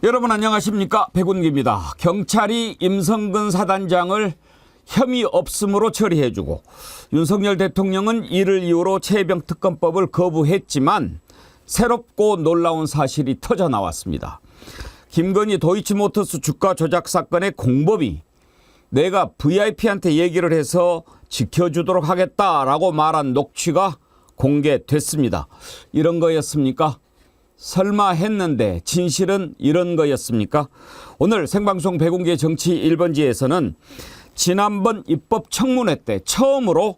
여러분 안녕하십니까? 백운기입니다. 경찰이 임성근 사단장을 혐의 없음으로 처리해주고 윤석열 대통령은 이를 이유로 최혜병특검법을 거부했지만 새롭고 놀라운 사실이 터져 나왔습니다. 김건희 도이치모터스 주가 조작 사건의 공범이 내가 VIP한테 얘기를 해서 지켜주도록 하겠다라고 말한 녹취가 공개됐습니다. 이런 거였습니까? 설마 했는데 진실은 이런 거였습니까? 오늘 생방송 백운기의 정치 1번지에서는 지난번 입법청문회 때 처음으로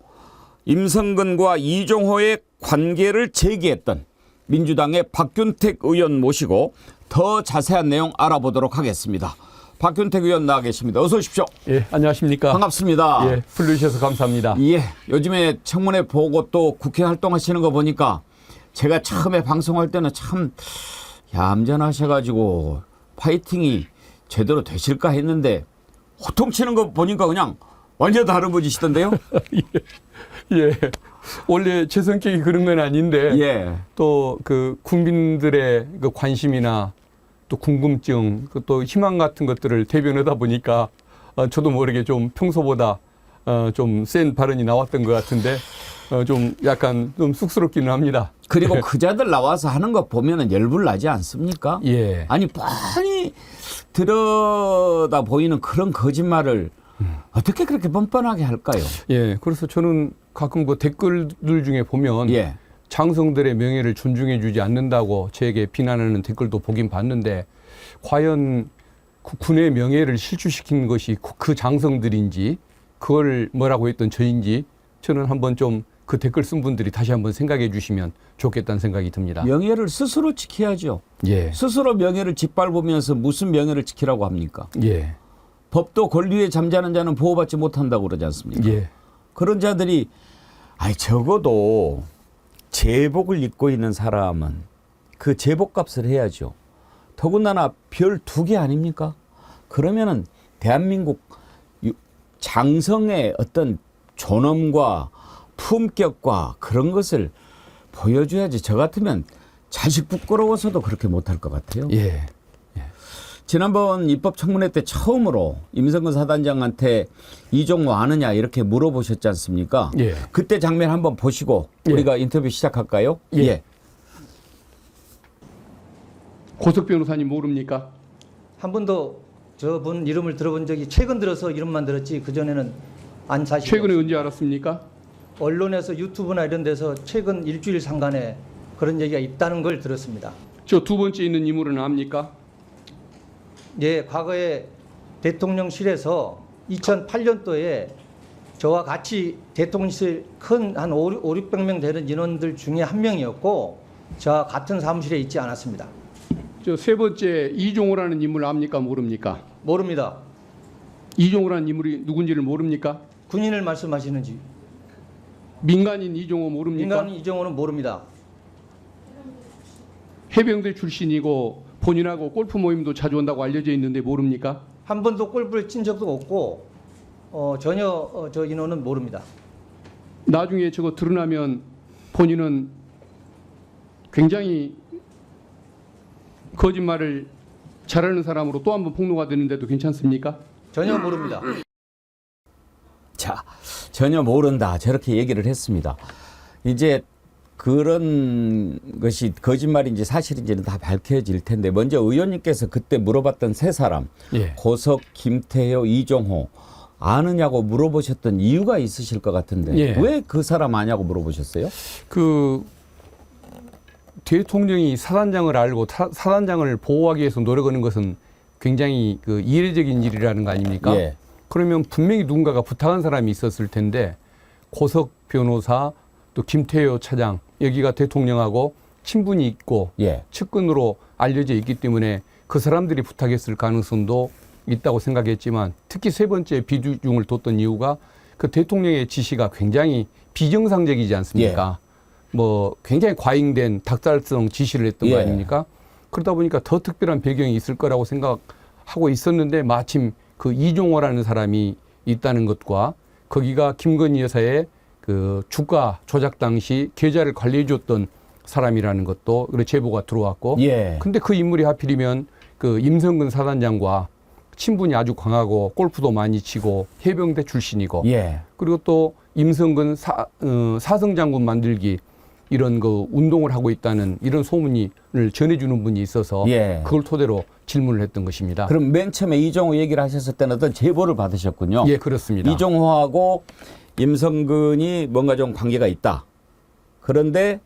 임성근과 이종호의 관계를 제기했던 민주당의 박균택 의원 모시고 더 자세한 내용 알아보도록 하겠습니다. 박균택 의원 나와 계십니다. 어서 오십시오. 예, 안녕하십니까. 반갑습니다. 예, 불러주셔서 감사합니다. 예, 요즘에 청문회 보고 또 국회 활동하시는 거 보니까 제가 처음에 방송할 때는 참 얌전하셔가지고 파이팅이 제대로 되실까 했는데 호통치는 거 보니까 그냥 완전 다른 분이시던데요? 예, 원래 제 성격이 그런 건 아닌데 예. 또 그 국민들의 그 관심이나 또 궁금증, 또 희망 같은 것들을 대변하다 보니까 저도 모르게 좀 평소보다 좀 센 발언이 나왔던 것 같은데 좀 약간 좀 쑥스럽기는 합니다. 그리고 그자들 나와서 하는 거 보면은 열불 나지 않습니까? 예. 아니 뻔히 들여다 보이는 그런 거짓말을 어떻게 그렇게 뻔뻔하게 할까요? 예, 그래서 저는 가끔 그 댓글들 중에 보면 예. 장성들의 명예를 존중해 주지 않는다고 저에게 비난하는 댓글도 보긴 봤는데 과연 군의 명예를 실추시킨 것이 그 장성들인지 그걸 뭐라고 했던 저인지 저는 한번 좀 그 댓글 쓴 분들이 다시 한번 생각해 주시면 좋겠다는 생각이 듭니다. 명예를 스스로 지켜야죠. 예. 스스로 명예를 짓밟으면서 무슨 명예를 지키라고 합니까? 예. 법도 권리에 잠자는 자는 보호받지 못한다고 그러지 않습니까? 예. 그런 자들이 아니 적어도 제복을 입고 있는 사람은 그 제복값을 해야죠. 더군다나 별 2개 아닙니까? 그러면은 대한민국 장성의 어떤 존엄과 품격과 그런 것을 보여줘야지. 저 같으면 자식 부끄러워서도 그렇게 못할 것 같아요. 예. 지난번 입법청문회 때 처음으로 임성근 사단장한테 이종호 아느냐 이렇게 물어보셨지 않습니까? 예. 그때 장면 한번 보시고 예. 우리가 인터뷰 시작할까요? 예. 고석 변호사님 모릅니까? 한 번도 저분 이름을 들어본 적이 최근 들어서 이름만 들었지 그전에는 안 사실. 최근에 언제 알았습니까? 언론에서 유튜브나 이런 데서 최근 일주일 상간에 그런 얘기가 있다는 걸 들었습니다. 저 두 번째 있는 인물은 압니까? 예, 과거에 대통령실에서 2008년도에 저와 같이 대통령실 큰 한 500~600명 되는 인원들 중에 한 명이었고 저와 같은 사무실에 있지 않았습니다. 저 세 번째 이종호라는 인물 압니까? 모릅니까? 모릅니다. 이종호라는 인물이 누군지를 모릅니까? 군인을 말씀하시는지. 민간인 이종호 모릅니까? 민간인 이종호는 모릅니다. 해병대 출신이고 본인하고 골프 모임도 자주 온다고 알려져 있는데 모릅니까? 한 번도 골프를 친 적도 없고 전혀 저 인원은 모릅니다. 나중에 저거 드러나면 본인은 굉장히 거짓말을 잘하는 사람으로 또 한 번 폭로가 되는데도 괜찮습니까? 전혀 모릅니다. 자, 전혀 모른다. 저렇게 얘기를 했습니다. 이제 그런 것이 거짓말인지 사실인지는 다 밝혀질 텐데 먼저 의원님께서 그때 물어봤던 세 사람 예. 고석, 김태효, 이종호 아느냐고 물어보셨던 이유가 있으실 것 같은데 예. 왜 그 사람 아냐고 물어보셨어요? 그 대통령이 사단장을 알고 사단장을 보호하기 위해서 노력하는 것은 굉장히 그 이례적인 일이라는 거 아닙니까? 예. 그러면 분명히 누군가가 부탁한 사람이 있었을 텐데 고석 변호사 또 김태효 차장 여기가 대통령하고 친분이 있고 예. 측근으로 알려져 있기 때문에 그 사람들이 부탁했을 가능성도 있다고 생각했지만 특히 세 번째 비중을 뒀던 이유가 그 대통령의 지시가 굉장히 비정상적이지 않습니까? 뭐 굉장히 과잉된 닭살성 지시를 했던 거 아닙니까? 그러다 보니까 더 특별한 배경이 있을 거라고 생각하고 있었는데 마침 그 이종호라는 사람이 있다는 것과 거기가 김건희 여사의 그 주가 조작 당시 계좌를 관리해 줬던 사람이라는 것도 제보가 들어왔고 예. 근데 그 인물이 하필이면 그 임성근 사단장과 친분이 아주 강하고 골프도 많이 치고 해병대 출신이고 예. 그리고 또 임성근 사성장군 만들기 이런 그 운동을 하고 있다는 이런 소문을 전해주는 분이 있어서 예. 그걸 토대로 질문을 했던 것입니다. 그럼 맨 처음에 이종호 얘기를 하셨을 때는 어떤 제보를 받으셨군요. 예, 그렇습니다. 이종호하고 임성근이 뭔가 좀 관계가 있다. 그런데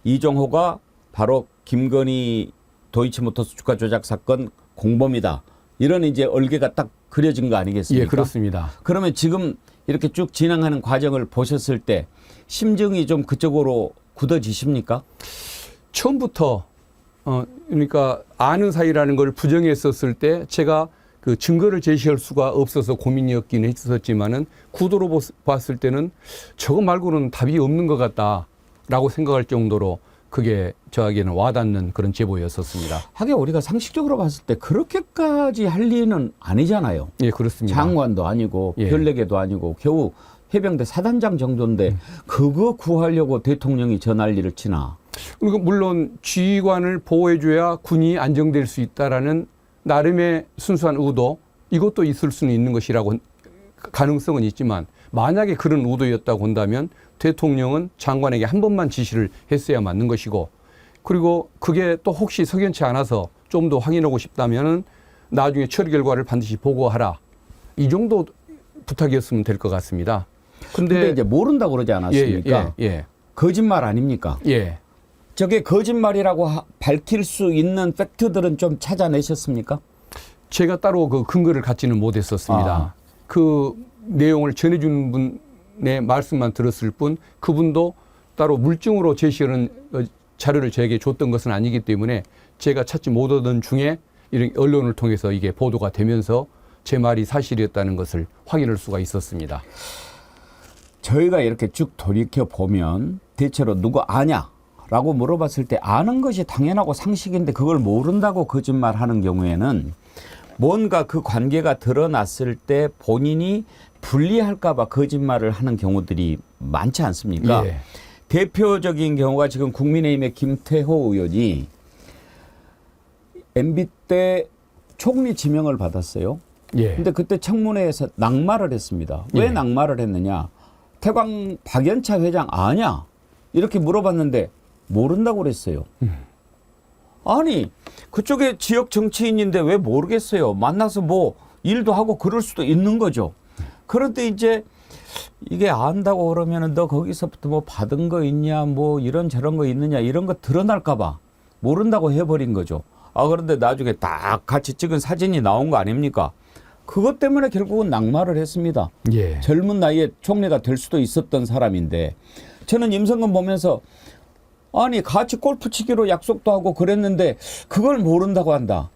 이종호가 바로 김건희 도이치모터스 주가 조작 사건 공범이다. 이런 이제 얼개가 딱 그려진 거 아니겠습니까? 예, 그렇습니다. 그러면 지금 이렇게 쭉 진행하는 과정을 보셨을 때 심정이 좀 그쪽으로 굳어지십니까? 처음부터 그러니까 아는 사이라는 걸 부정했었을 때 제가 그 증거를 제시할 수가 없어서 고민이었긴 했었지만은 구도로 봤을 때는 저거 말고는 답이 없는 것 같다라고 생각할 정도로 그게 저에게는 와닿는 그런 제보였었습니다. 하긴 우리가 상식적으로 봤을 때 그렇게까지 할 리는 아니잖아요. 예, 그렇습니다. 장관도 아니고 예. 별내계도 아니고 겨우 해병대 사단장 정도인데 그거 구하려고 대통령이 저 난리를 치나. 그리고 물론 지휘관을 보호해줘야 군이 안정될 수 있다라는 나름의 순수한 의도 이것도 있을 수는 있는 것이라고 가능성은 있지만 만약에 그런 의도였다고 한다면 대통령은 장관에게 한 번만 지시를 했어야 맞는 것이고 그리고 그게 또 혹시 석연치 않아서 좀 더 확인하고 싶다면은 나중에 처리 결과를 반드시 보고하라. 이 정도 부탁이었으면 될 것 같습니다. 근데 이제 모른다고 그러지 않았습니까? 예. 거짓말 아닙니까? 예. 저게 거짓말이라고 밝힐 수 있는 팩트들은 좀 찾아내셨습니까? 제가 따로 그 근거를 갖지는 못했었습니다. 아. 그 내용을 전해주는 분의 말씀만 들었을 뿐 그분도 따로 물증으로 제시하는 자료를 저에게 줬던 것은 아니기 때문에 제가 찾지 못하던 중에 이런 언론을 통해서 이게 보도가 되면서 제 말이 사실이었다는 것을 확인할 수가 있었습니다. 저희가 이렇게 쭉 돌이켜 보면 대체로 누구 아냐? 라고 물어봤을 때 아는 것이 당연하고 상식인데 그걸 모른다고 거짓말하는 경우에는 뭔가 그 관계가 드러났을 때 본인이 불리할까 봐 거짓말을 하는 경우들이 많지 않습니까? 예. 대표적인 경우가 지금 국민의힘의 김태호 의원이 MB 때 총리 지명을 받았어요. 예. 근데 그때 청문회에서 낙마를 했습니다. 왜 예. 낙마를 했느냐? 태광 박연차 회장 아냐? 이렇게 물어봤는데 모른다고 그랬어요. 아니 그쪽에 지역 정치인인데 왜 모르겠어요. 만나서 뭐 일도 하고 그럴 수도 있는 거죠. 그런데 이제 이게 안다고 그러면은 너 거기서부터 뭐 받은 거 있냐 뭐 이런 저런 거 있느냐 이런 거 드러날까 봐 모른다고 해버린 거죠. 아 그런데 나중에 딱 같이 찍은 사진이 나온 거 아닙니까? 그것 때문에 결국은 낙마를 했습니다. 예. 젊은 나이에 총리가 될 수도 있었던 사람인데 저는 임성근 보면서 아니 같이 골프 치기로 약속도 하고 그랬는데 그걸 모른다고 한다.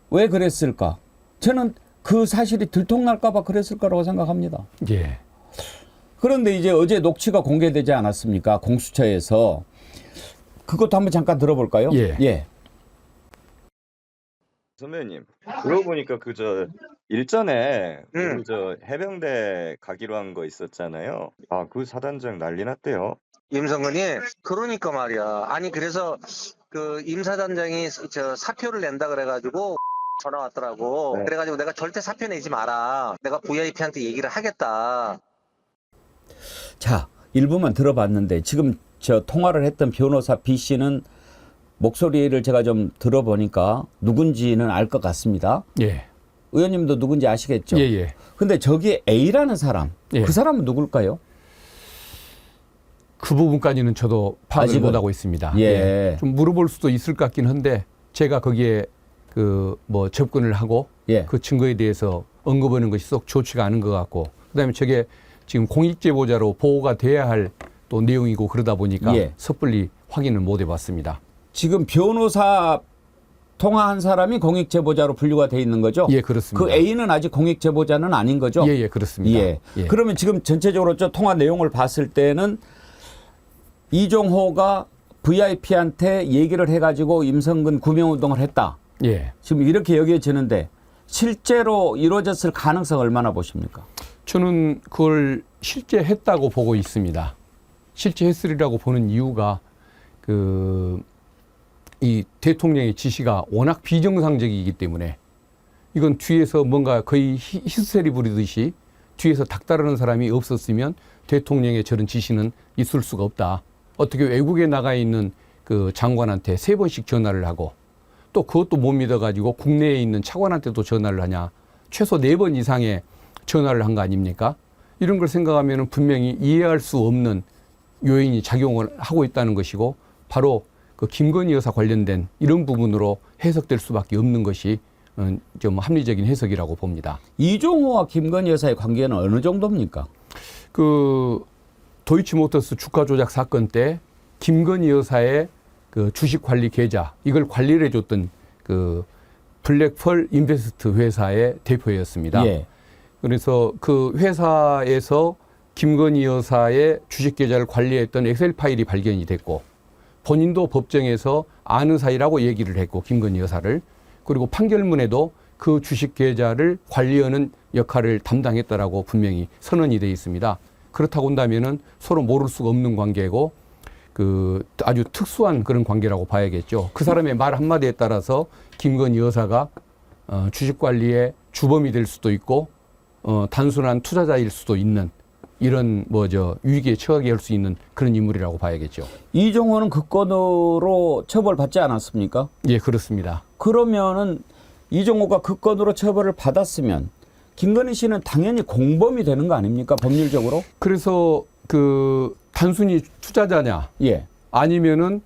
왜 그랬을까? 저는 그 사실이 들통날까 봐 그랬을 거라고 생각합니다. 예. 그런데 이제 어제 녹취가 공개되지 않았습니까? 공수처에서. 그것도 한번 잠깐 들어볼까요? 예. 선배님, 그러고 보니까 그저 일전에 우리 저 해병대 가기로 한 거 있었잖아요. 아, 그 사단장 난리 났대요. 임성근이 그러니까 말이야. 아니 그래서 그 임 사단장이 저 사표를 낸다 그래가지고 전화 왔더라고. 네. 그래가지고 내가 절대 사표 내지 마라. 내가 VIP한테 얘기를 하겠다. 자, 일부만 들어봤는데 지금 저 통화를 했던 변호사 B 씨는 목소리를 제가 좀 들어보니까 누군지는 알 것 같습니다. 예. 의원님도 누군지 아시겠죠? 예. 근데 저기 A라는 사람, 예. 그 사람은 누굴까요? 그 부분까지는 저도 파악을 아직은. 못하고 있습니다. 예. 좀 물어볼 수도 있을 것 같긴 한데 제가 거기에 그 뭐 접근을 하고 예. 그 증거에 대해서 언급하는 것이 쏙 좋지가 않은 것 같고 그다음에 저게 지금 공익제보자로 보호가 돼야 할 또 내용이고 그러다 보니까 예. 섣불리 확인을 못 해봤습니다. 지금 변호사 통화한 사람이 공익제보자로 분류가 돼 있는 거죠? 예, 그렇습니다. 그 A는 아직 공익제보자는 아닌 거죠? 예, 그렇습니다. 예. 그러면 지금 전체적으로 저 통화 내용을 봤을 때는 이종호가 VIP한테 얘기를 해가지고 임성근 구명운동을 했다. 예. 지금 이렇게 여겨지는데 실제로 이루어졌을 가능성 얼마나 보십니까? 저는 그걸 실제 했다고 보고 있습니다. 실제 했으리라고 보는 이유가 그 이 대통령의 지시가 워낙 비정상적이기 때문에 이건 뒤에서 뭔가 거의 히스테리 부리듯이 뒤에서 닥다르는 사람이 없었으면 대통령의 저런 지시는 있을 수가 없다. 어떻게 외국에 나가 있는 그 장관한테 3번씩 전화를 하고 또 그것도 못 믿어가지고 국내에 있는 차관한테도 전화를 하냐. 최소 4번 이상의 전화를 한 거 아닙니까? 이런 걸 생각하면 분명히 이해할 수 없는 요인이 작용을 하고 있다는 것이고 바로 그 김건희 여사 관련된 이런 부분으로 해석될 수밖에 없는 것이 좀 합리적인 해석이라고 봅니다. 이종호와 김건희 여사의 관계는 어느 정도입니까? 그 도이치모터스 주가 조작 사건 때 김건희 여사의 그 주식 관리 계좌 이걸 관리를 해줬던 그 블랙펄 인베스트 회사의 대표였습니다. 예. 그래서 그 회사에서 김건희 여사의 주식 계좌를 관리했던 엑셀 파일이 발견이 됐고 본인도 법정에서 아는 사이라고 얘기를 했고 김건희 여사를 그리고 판결문에도 그 주식 계좌를 관리하는 역할을 담당했다라고 분명히 선언이 되어 있습니다. 그렇다고 한다면은 서로 모를 수가 없는 관계고 그 아주 특수한 그런 관계라고 봐야겠죠. 그 사람의 말 한마디에 따라서 김건희 여사가 주식 관리의 주범이 될 수도 있고 단순한 투자자일 수도 있는 이런 위기에 처하게 할 수 있는 그런 인물이라고 봐야겠죠. 이종호는 그 건으로 처벌받지 않았습니까? 예, 그렇습니다. 그러면은 이종호가 그 건으로 처벌을 받았으면 김건희 씨는 당연히 공범이 되는 거 아닙니까? 법률적으로? 그래서 그 단순히 투자자냐 예. 아니면은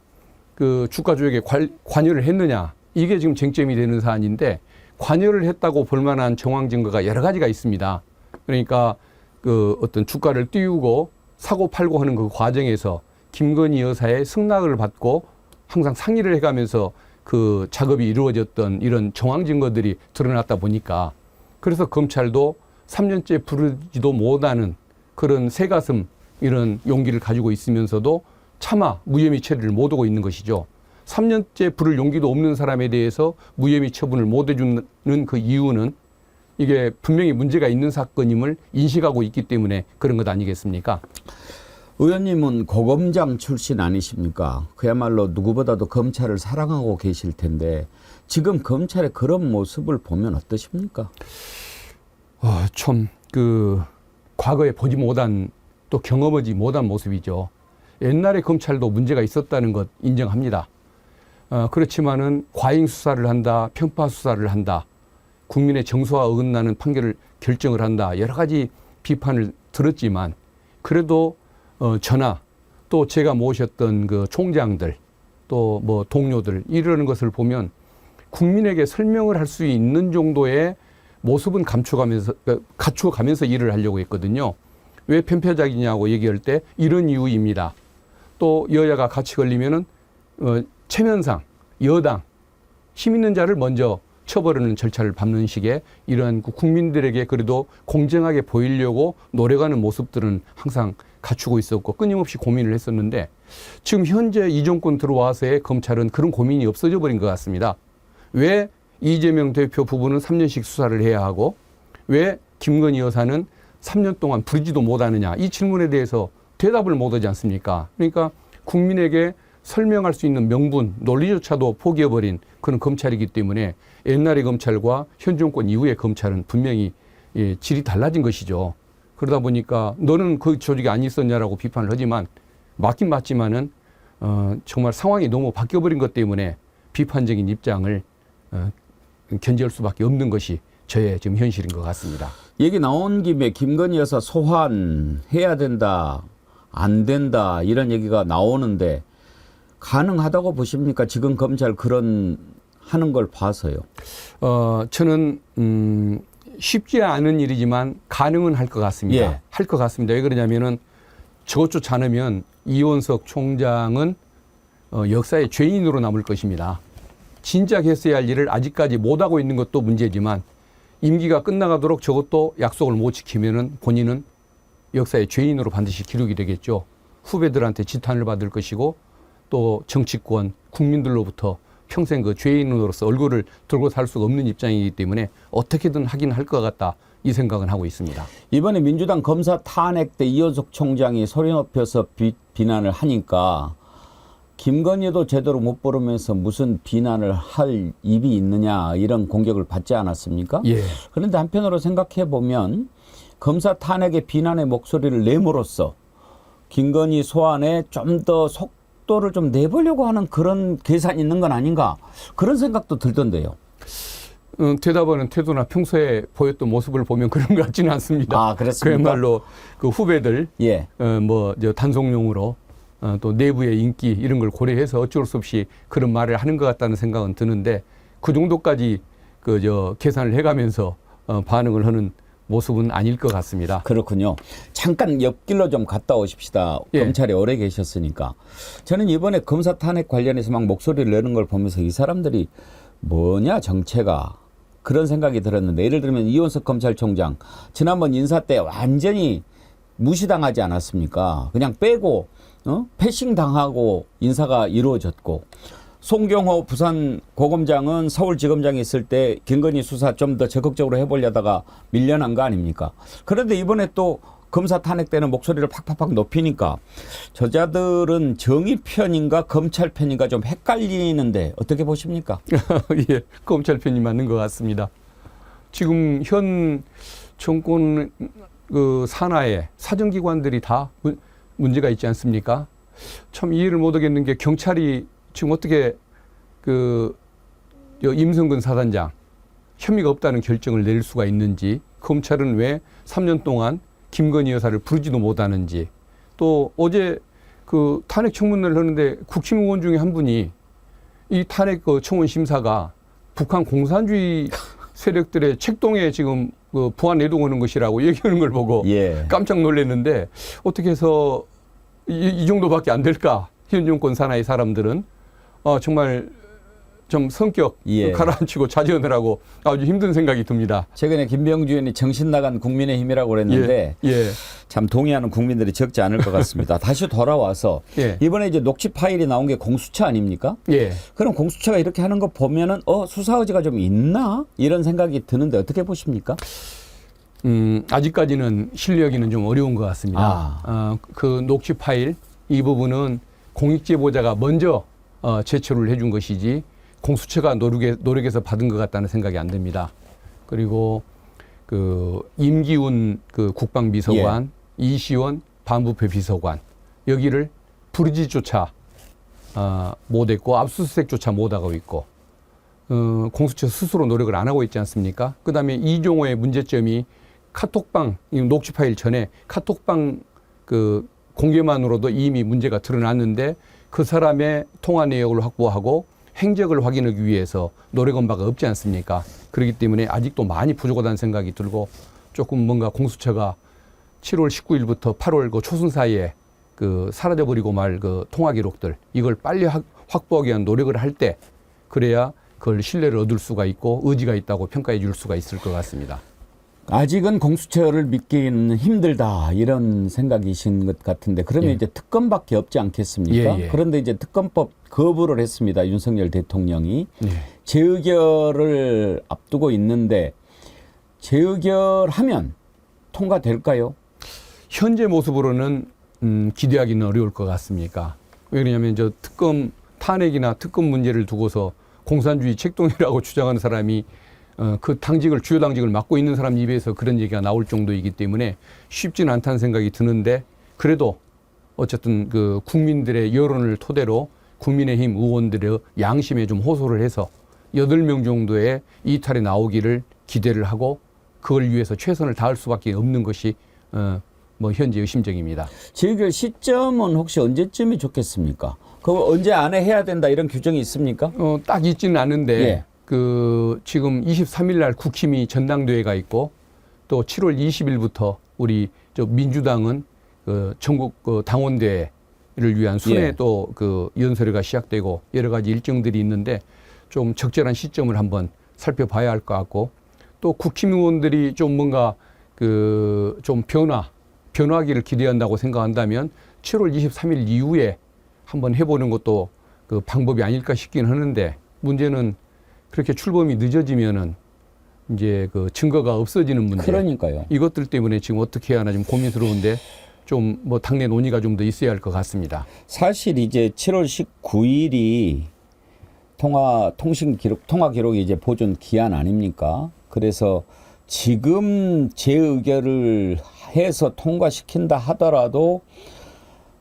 그 주가 조작에 관여를 했느냐 이게 지금 쟁점이 되는 사안인데 관여를 했다고 볼 만한 정황 증거가 여러 가지가 있습니다. 그러니까 그 어떤 주가를 띄우고 사고 팔고 하는 그 과정에서 김건희 여사의 승낙을 받고 항상 상의를 해가면서 그 작업이 이루어졌던 이런 정황 증거들이 드러났다 보니까 그래서 검찰도 3년째 부르지도 못하는 그런 새가슴 이런 용기를 가지고 있으면서도 차마 무혐의 처리를 못 하고 있는 것이죠. 3년째 부를 용기도 없는 사람에 대해서 무혐의 처분을 못 해주는 그 이유는 이게 분명히 문제가 있는 사건임을 인식하고 있기 때문에 그런 것 아니겠습니까? 의원님은 고검장 출신 아니십니까? 그야말로 누구보다도 검찰을 사랑하고 계실 텐데 지금 검찰의 그런 모습을 보면 어떠십니까? 참 그 과거에 보지 못한 또 경험하지 못한 모습이죠. 옛날에 검찰도 문제가 있었다는 것 인정합니다. 그렇지만은 과잉 수사를 한다, 편파 수사를 한다, 국민의 정서와 어긋나는 판결을 결정을 한다 여러 가지 비판을 들었지만 그래도 저나 또 제가 모셨던 그 총장들 또 뭐 동료들 이러는 것을 보면 국민에게 설명을 할 수 있는 정도의 모습은 갖추어가면서 일을 하려고 했거든요. 왜 편파적이냐고 얘기할 때 이런 이유입니다. 또 여야가 같이 걸리면은 체면상 여당 힘 있는 자를 먼저 처벌하는 절차를 밟는 식의 이러한 국민들에게 그래도 공정하게 보이려고 노력하는 모습들은 항상 갖추고 있었고 끊임없이 고민을 했었는데 지금 현재 이 정권 들어와서의 검찰은 그런 고민이 없어져 버린 것 같습니다. 왜 이재명 대표 부부는 3년씩 수사를 해야 하고 왜 김건희 여사는 3년 동안 부르지도 못하느냐 이 질문에 대해서 대답을 못하지 않습니까? 그러니까 국민에게 설명할 수 있는 명분, 논리조차도 포기해버린 그런 검찰이기 때문에 옛날의 검찰과 현 정권 이후의 검찰은 분명히 질이 달라진 것이죠. 그러다 보니까 너는 그 조직에 안 있었냐라고 비판을 하지만 맞긴 맞지만은 정말 상황이 너무 바뀌어버린 것 때문에 비판적인 입장을 견제할 수밖에 없는 것이 저의 지금 현실인 것 같습니다. 얘기 나온 김에 김건희 여사 소환해야 된다, 안 된다 이런 얘기가 나오는데 가능하다고 보십니까? 지금 검찰 그런 하는 걸 봐서요. 저는 쉽지 않은 일이지만 가능은 할 것 같습니다. 예. 할 것 같습니다. 왜 그러냐면은 저것조차 않으면 이원석 총장은 역사의 죄인으로 남을 것입니다. 진작 했어야 할 일을 아직까지 못하고 있는 것도 문제지만 임기가 끝나가도록 저것도 약속을 못 지키면은 본인은 역사의 죄인으로 반드시 기록이 되겠죠. 후배들한테 지탄을 받을 것이고 또 정치권, 국민들로부터 평생 그 죄인으로서 얼굴을 들고 살 수가 없는 입장이기 때문에 어떻게든 하긴 할 것 같다. 이 생각은 하고 있습니다. 이번에 민주당 검사 탄핵 때 이원석 총장이 소리 높여서 비난을 하니까 김건희도 제대로 못 부르면서 무슨 비난을 할 입이 있느냐 이런 공격을 받지 않았습니까? 예. 그런데 한편으로 생각해 보면 검사 탄핵의 비난의 목소리를 내므로써 김건희 소환에 좀 더 속도를 좀 내보려고 하는 그런 계산이 있는 건 아닌가 그런 생각도 들던데요. 대답하는 태도나 평소에 보였던 모습을 보면 그런 것 같지는 않습니다. 아, 그렇습니까? 그야말로 그 후배들 예. 저 단속용으로 또 내부의 인기 이런 걸 고려해서 어쩔 수 없이 그런 말을 하는 것 같다는 생각은 드는데 그 정도까지 계산을 해가면서 반응을 하는 모습은 아닐 것 같습니다. 그렇군요. 잠깐 옆길로 좀 갔다 오십시다. 예. 검찰에 오래 계셨으니까. 저는 이번에 검사 탄핵 관련해서 막 목소리를 내는 걸 보면서 이 사람들이 뭐냐 정체가 그런 생각이 들었는데 예를 들면 이원석 검찰총장 지난번 인사 때 완전히 무시당하지 않았습니까? 그냥 빼고 패싱 당하고 인사가 이루어졌고 송경호 부산 고검장은 서울지검장에 있을 때 김건희 수사 좀 더 적극적으로 해보려다가 밀려난 거 아닙니까? 그런데 이번에 또 검사 탄핵 때는 목소리를 팍팍팍 높이니까 저자들은 정의 편인가 검찰 편인가 좀 헷갈리는데 어떻게 보십니까? 예, 검찰 편이 맞는 것 같습니다. 지금 현 정권 그 산하에 사정기관들이 다 문제가 있지 않습니까? 참 이해를 못하겠는 게 경찰이 지금 어떻게 임성근 사단장 혐의가 없다는 결정을 내릴 수가 있는지, 검찰은 왜 3년 동안 김건희 여사를 부르지도 못하는지, 또 어제 그 탄핵 청문회를 하는데 국힘 의원 중에 한 분이 이 탄핵 청원 심사가 북한 공산주의 세력들의 책동에 지금 부안 내동하는 것이라고 얘기하는 걸 보고 예. 깜짝 놀랐는데 어떻게 해서 이 정도밖에 안 될까? 현 정권 산하의 사람들은 정말 좀 성격 예. 가라앉히고 자제하느라고 아주 힘든 생각이 듭니다. 최근에 김병주 의원이 정신 나간 국민의힘이라고 그랬는데 예. 참 동의하는 국민들이 적지 않을 것 같습니다. 다시 돌아와서 예. 이번에 이제 녹취 파일이 나온 게 공수처 아닙니까? 예. 그럼 공수처가 이렇게 하는 거 보면은 수사 의지가 좀 있나 이런 생각이 드는데 어떻게 보십니까? 아직까지는 신뢰하기는 좀 어려운 것 같습니다. 그 녹취 파일 이 부분은 공익제보자가 먼저 제출을 해준 것이지 공수처가 노력해서 받은 것 같다는 생각이 안 듭니다. 그리고 그 임기훈 그 국방비서관, 이시원 반부패 비서관 여기를 부르지조차 못했고 압수수색조차 못하고 있고 공수처 스스로 노력을 안 하고 있지 않습니까? 그다음에 이종호의 문제점이 카톡방 녹취 파일 전에 카톡방 그 공개만으로도 이미 문제가 드러났는데 그 사람의 통화 내역을 확보하고 행적을 확인하기 위해서 노력한 바가 없지 않습니까? 그렇기 때문에 아직도 많이 부족하다는 생각이 들고 조금 뭔가 공수처가 7월 19일부터 8월 그 초순 사이에 그 사라져버리고 말 그 통화 기록들 이걸 빨리 확보하기 위한 노력을 할 때 그래야 그걸 신뢰를 얻을 수가 있고 의지가 있다고 평가해 줄 수가 있을 것 같습니다. 아직은 공수처를 믿기는 힘들다 이런 생각이신 것 같은데 그러면 예. 이제 특검밖에 없지 않겠습니까? 예, 예. 그런데 이제 특검법 거부를 했습니다. 윤석열 대통령이. 예. 재의결을 앞두고 있는데 재의결하면 통과될까요? 현재 모습으로는 기대하기는 어려울 것 같습니까? 왜 그러냐면 저 특검 탄핵이나 특검 문제를 두고서 공산주의 책동이라고 주장하는 사람이 그 당직을 주요 당직을 맡고 있는 사람 입에서 그런 얘기가 나올 정도이기 때문에 쉽지는 않다는 생각이 드는데 그래도 어쨌든 그 국민들의 여론을 토대로 국민의힘 의원들의 양심에 좀 호소를 해서 8명 정도의 이탈에 나오기를 기대를 하고 그걸 위해서 최선을 다할 수밖에 없는 것이 뭐 현재의 심정입니다. 재의결 시점은 혹시 언제쯤이 좋겠습니까? 그거 언제 안에 해야 된다 이런 규정이 있습니까? 딱 있지는 않은데 예. 그 지금 23일 날 국힘이 전당대회가 있고 또 7월 20일부터 우리 저 민주당은 그 전국 그 당원대회를 위한 순회 예. 또 그 연설회가 시작되고 여러 가지 일정들이 있는데 좀 적절한 시점을 한번 살펴봐야 할 것 같고 또 국힘 의원들이 좀 뭔가 그 좀 변화하기를 기대한다고 생각한다면 7월 23일 이후에 한번 해보는 것도 그 방법이 아닐까 싶긴 하는데 문제는 그렇게 출범이 늦어지면은 이제 그 증거가 없어지는 문제. 그러니까요. 이것들 때문에 지금 어떻게 해야 하나 좀 고민스러운데 좀 뭐 당내 논의가 좀 더 있어야 할 것 같습니다. 사실 이제 7월 19일이 통화 기록이 이제 보존 기한 아닙니까? 그래서 지금 재의결을 해서 통과시킨다 하더라도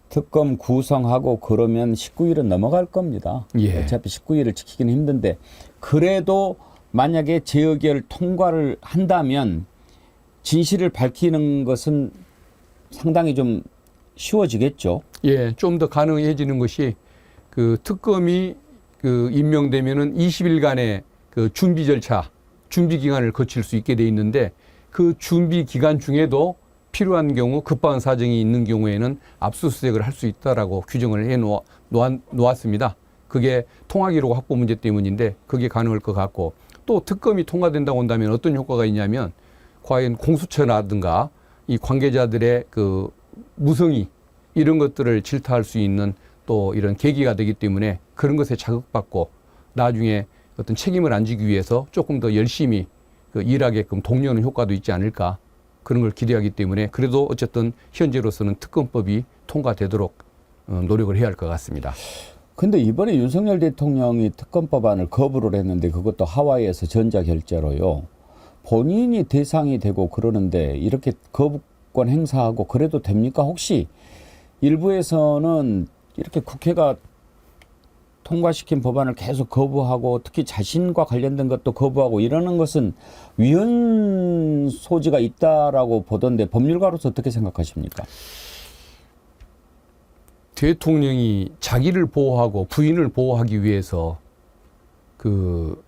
특검 구성하고 그러면 19일은 넘어갈 겁니다. 예. 어차피 19일을 지키기는 힘든데 그래도 만약에 재의결 통과를 한다면 진실을 밝히는 것은 상당히 좀 쉬워지겠죠. 예, 좀 더 가능해지는 것이 그 특검이 그 임명되면은 20일간의 그 준비 절차, 준비 기간을 거칠 수 있게 돼 있는데 그 준비 기간 중에도 필요한 경우 급박한 사정이 있는 경우에는 압수수색을 할 수 있다라고 규정을 해 놓았습니다. 그게 통화 기록 확보 문제 때문인데 그게 가능할 것 같고 또 특검이 통과된다고 한다면 어떤 효과가 있냐면 과연 공수처라든가 이 관계자들의 그 무성의 이런 것들을 질타할 수 있는 또 이런 계기가 되기 때문에 그런 것에 자극받고 나중에 어떤 책임을 안 지기 위해서 조금 더 열심히 그 일하게끔 독려하는 효과도 있지 않을까 그런 걸 기대하기 때문에 그래도 어쨌든 현재로서는 특검법이 통과되도록 노력을 해야 할 것 같습니다. 근데 이번에 윤석열 대통령이 특검법안을 거부를 했는데 그것도 하와이에서 전자결제로요. 본인이 대상이 되고 그러는데 이렇게 거부권 행사하고 그래도 됩니까? 혹시 일부에서는 이렇게 국회가 통과시킨 법안을 계속 거부하고 특히 자신과 관련된 것도 거부하고 이러는 것은 위헌 소지가 있다라고 보던데 법률가로서 어떻게 생각하십니까? 대통령이 자기를 보호하고 부인을 보호하기 위해서 그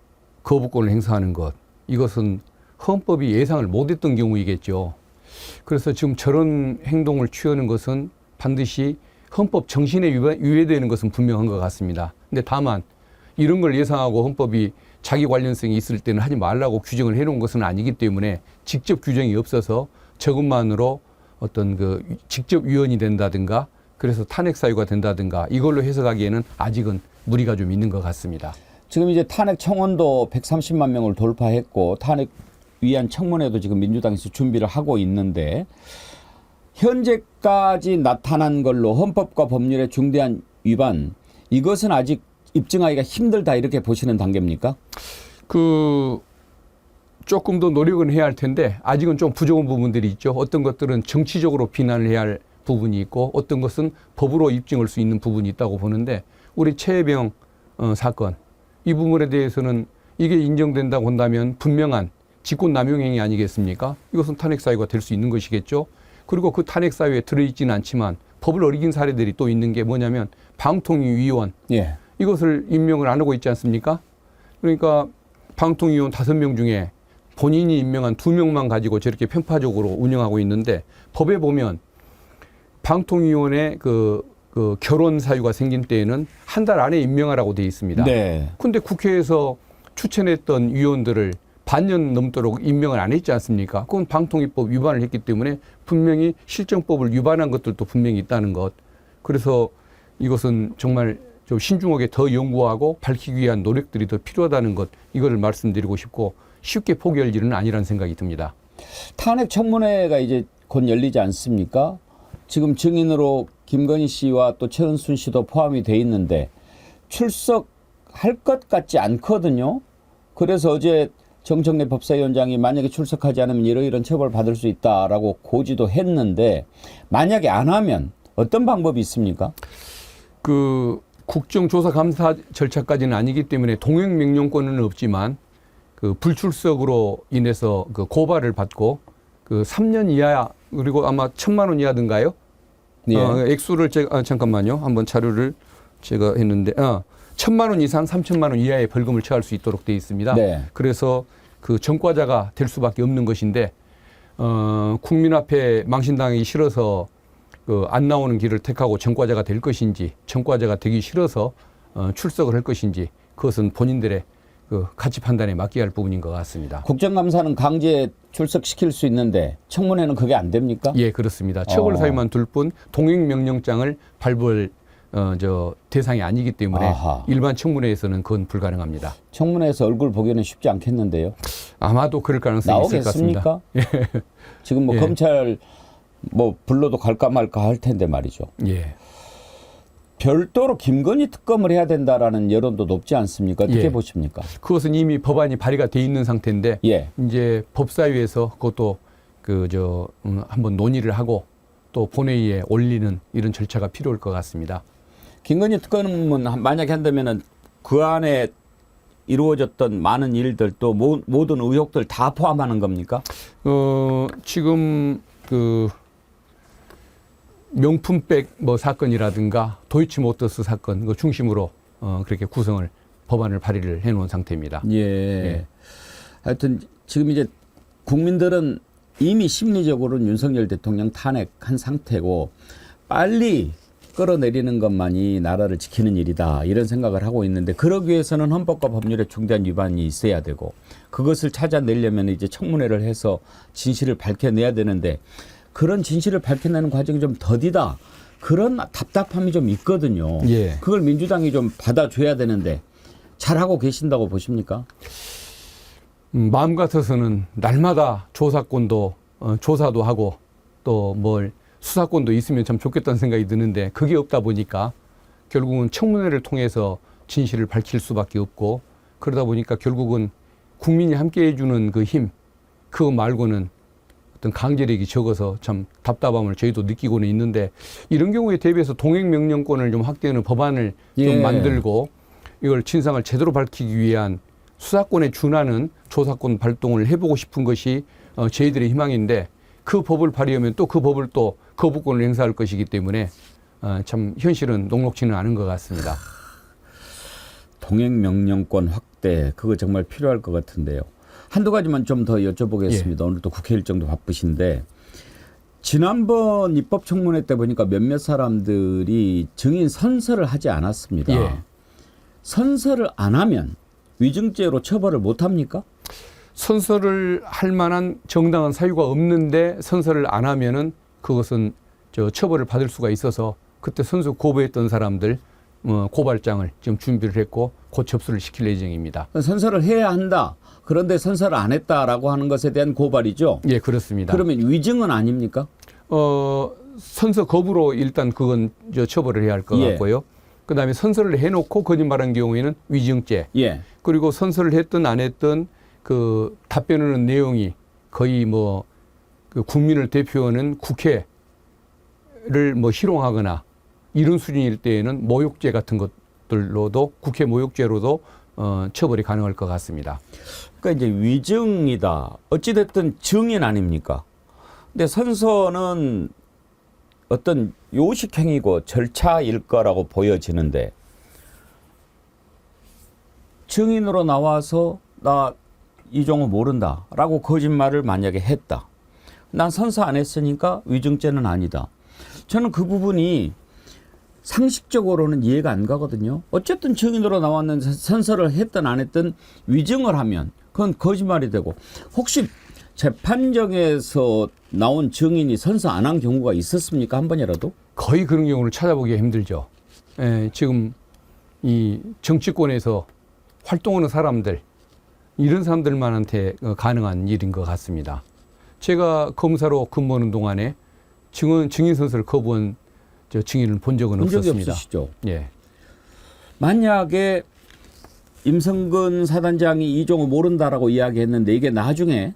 거부권을 행사하는 것 이것은 헌법이 예상을 못했던 경우이겠죠. 그래서 지금 저런 행동을 취하는 것은 반드시 헌법 정신에 위배되는 것은 분명한 것 같습니다. 근데 다만 이런 걸 예상하고 헌법이 자기 관련성이 있을 때는 하지 말라고 규정을 해놓은 것은 아니기 때문에 직접 규정이 없어서 저것만으로 어떤 그 직접 위헌이 된다든가 그래서 탄핵 사유가 된다든가 이걸로 해석하기에는 아직은 무리가 좀 있는 것 같습니다. 지금 이제 탄핵 청원도 130만 명을 돌파했고 탄핵 위한 청문회도 지금 민주당에서 준비를 하고 있는데 현재까지 나타난 걸로 헌법과 법률의 중대한 위반 이것은 아직 입증하기가 힘들다 이렇게 보시는 단계입니까? 그 조금 더 노력은 해야 할 텐데 아직은 좀 부족한 부분들이 있죠. 어떤 것들은 정치적으로 비난을 해야 할 부분이 있고 어떤 것은 법으로 입증할 수 있는 부분이 있다고 보는데 우리 최혜병 사건 이 부분에 대해서는 이게 인정된다고 한다면 분명한 직권남용행위 아니겠습니까? 이것은 탄핵 사유가 될 수 있는 것이겠죠. 그리고 그 탄핵 사유에 들어있지는 않지만 법을 어긴 사례들이 또 있는 게 뭐냐면 방통위원 예. 이것을 임명을 안 하고 있지 않습니까? 그러니까 방통위원 5명 중에 본인이 임명한 2명만 가지고 저렇게 편파적으로 운영하고 있는데 법에 보면 방통위원회 그 결혼 사유가 생긴 때에는 한 달 안에 임명하라고 돼 있습니다. 네. 근데 국회에서 추천했던 위원들을 반년 넘도록 임명을 안 했지 않습니까? 그건 방통위법 위반을 했기 때문에 분명히 실정법을 위반한 것들도 분명히 있다는 것. 그래서 이것은 정말 좀 신중하게 더 연구하고 밝히기 위한 노력들이 더 필요하다는 것. 이거를 말씀드리고 싶고 쉽게 포기할 일은 아니라는 생각이 듭니다. 탄핵 청문회가 이제 곧 열리지 않습니까? 지금 증인으로 김건희 씨와 또 최은순 씨도 포함이 돼 있는데 출석할 것 같지 않거든요. 그래서 어제 정청래 법사위원장이 만약에 출석하지 않으면 이런 처벌 받을 수 있다라고 고지도 했는데 만약에 안 하면 어떤 방법이 있습니까? 그 국정조사 감사 절차까지는 아니기 때문에 동행 명령권은 없지만 그 불출석으로 인해서 그 고발을 받고 그 3년 이하 그리고 아마 1,000만 원 이하든가요? 예. 액수를 제가 잠깐만요. 한번 자료를 제가 했는데 1,000만 원 이상 3,000만 원 이하의 벌금을 처할 수 있도록 되어 있습니다. 네. 그래서 그 전과자가 될 수밖에 없는 것인데 국민 앞에 망신당하기 싫어서 그 안 나오는 길을 택하고 전과자가 될 것인지 전과자가 되기 싫어서 출석을 할 것인지 그것은 본인들의 그 가치 판단에 맡겨야 할 부분인 것 같습니다. 국정감사는 강제 출석시킬 수 있는데 청문회는 그게 안 됩니까? 예, 그렇습니다. 처벌 사유만 둘 뿐 동행 명령장을 발부할 대상이 아니기 때문에 아하. 일반 청문회에서는 그건 불가능합니다. 청문회에서 얼굴 보기는 쉽지 않겠는데요. 아마도 그럴 가능성이 있을 것 같습니다. 나오겠습니까? 지금 뭐 예. 검찰 뭐 불러도 갈까 말까 할 텐데 말이죠. 예. 별도로 김건희 특검을 해야 된다라는 여론도 높지 않습니까? 어떻게 예. 보십니까? 그것은 이미 법안이 발의가 돼 있는 상태인데 예. 이제 법사위에서 그것도 한번 논의를 하고 또 본회의에 올리는 이런 절차가 필요할 것 같습니다. 김건희 특검은 만약에 한다면은 그 안에 이루어졌던 많은 일들 또 모든 의혹들 다 포함하는 겁니까? 지금 그 명품백 뭐 사건이라든가 도이치모터스 사건 그 중심으로 그렇게 구성을 법안을 발의를 해놓은 상태입니다. 예. 예. 하여튼 지금 이제 국민들은 이미 심리적으로는 윤석열 대통령 탄핵한 상태고 빨리 끌어내리는 것만이 나라를 지키는 일이다 이런 생각을 하고 있는데 그러기 위해서는 헌법과 법률에 중대한 위반이 있어야 되고 그것을 찾아내려면 이제 청문회를 해서 진실을 밝혀내야 되는데 그런 진실을 밝혀내는 과정이 좀 더디다 그런 답답함이 좀 있거든요. 예. 그걸 민주당이 좀 받아줘야 되는데 잘하고 계신다고 보십니까? 마음 같아서는 날마다 조사권도 조사도 하고 또 뭘 수사권도 있으면 참 좋겠다는 생각이 드는데 그게 없다 보니까 결국은 청문회를 통해서 진실을 밝힐 수밖에 없고 그러다 보니까 결국은 국민이 함께 해주는 그 힘 그거 말고는 어떤 강제력이 적어서 참 답답함을 저희도 느끼고는 있는데 이런 경우에 대비해서 동행명령권을 좀 확대하는 법안을 예. 좀 만들고 이걸 진상을 제대로 밝히기 위한 수사권에 준하는 조사권 발동을 해보고 싶은 것이 저희들의 희망인데 그 법을 발의하면 또 그 법을 또 거부권을 행사할 것이기 때문에 참 현실은 녹록지는 않은 것 같습니다. 동행명령권 확대 그거 정말 필요할 것 같은데요. 한두 가지만 좀 더 여쭤보겠습니다. 예. 오늘 또 국회 일정도 바쁘신데 지난번 입법청문회 때 보니까 몇몇 사람들이 증인 선서를 하지 않았습니다. 예. 선서를 안 하면 위증죄로 처벌을 못 합니까? 선서를 할 만한 정당한 사유가 없는데 선서를 안 하면은 그것은 처벌을 받을 수가 있어서 그때 선서 고발했던 사람들 고발장을 지금 준비를 했고 곧 접수를 시킬 예정입니다. 선서를 해야 한다. 그런데 선서를 안 했다라고 하는 것에 대한 고발이죠. 예, 그렇습니다. 그러면 위증은 아닙니까? 선서 거부로 일단 그건 처벌을 해야 할 것 예. 같고요. 그다음에 선서를 해놓고 거짓말한 경우에는 위증죄. 예. 그리고 선서를 했든 안 했든 그 답변하는 내용이 거의 그 국민을 대표하는 국회를 희롱하거나 이런 수준일 때에는 모욕죄 같은 것들로도 국회 모욕죄로도 처벌이 가능할 것 같습니다. 그러니까 이제 위증이다. 어찌됐든 증인 아닙니까? 근데 선서는 어떤 요식행위고 절차일 거라고 보여지는데 증인으로 나와서 나 이종호 모른다라고 거짓말을 만약에 했다. 난 선서 안 했으니까 위증죄는 아니다. 저는 그 부분이 상식적으로는 이해가 안 가거든요. 어쨌든 증인으로 나왔는데 선서를 했든 안 했든 위증을 하면 그건 거짓말이 되고 혹시 재판정에서 나온 증인이 선서 안 한 경우가 있었습니까? 한 번이라도? 거의 그런 경우를 찾아보기가 힘들죠. 지금 이 정치권에서 활동하는 사람들 이런 사람들만한테 가능한 일인 것 같습니다. 제가 검사로 근무하는 동안에 증인 선서를 거부한 증인을 본 적은 없었습니다. 없으시죠? 예. 만약에 임성근 사단장이 이종호 모른다라고 이야기했는데 이게 나중에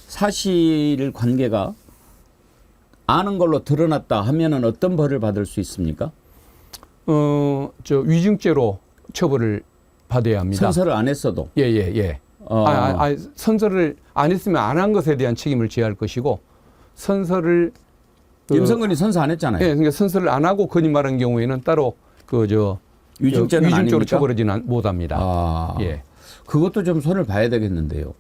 사실 관계가 아는 걸로 드러났다 하면은 어떤 벌을 받을 수 있습니까? 위증죄로 처벌을 받아야 합니다. 선서를 안 했어도. 예. 선서를 안 했으면 안 한 것에 대한 책임을 져야 할 것이고 선서를 임성근이 선서 안 했잖아요. 예, 그러니까 선서를 안 하고 거짓말한 경우에는 따로 위증죄는 위증죄로 아닙니까? 처벌하지는 못합니다. 아, 예. 그것도 좀 손을 봐야 되겠는데요.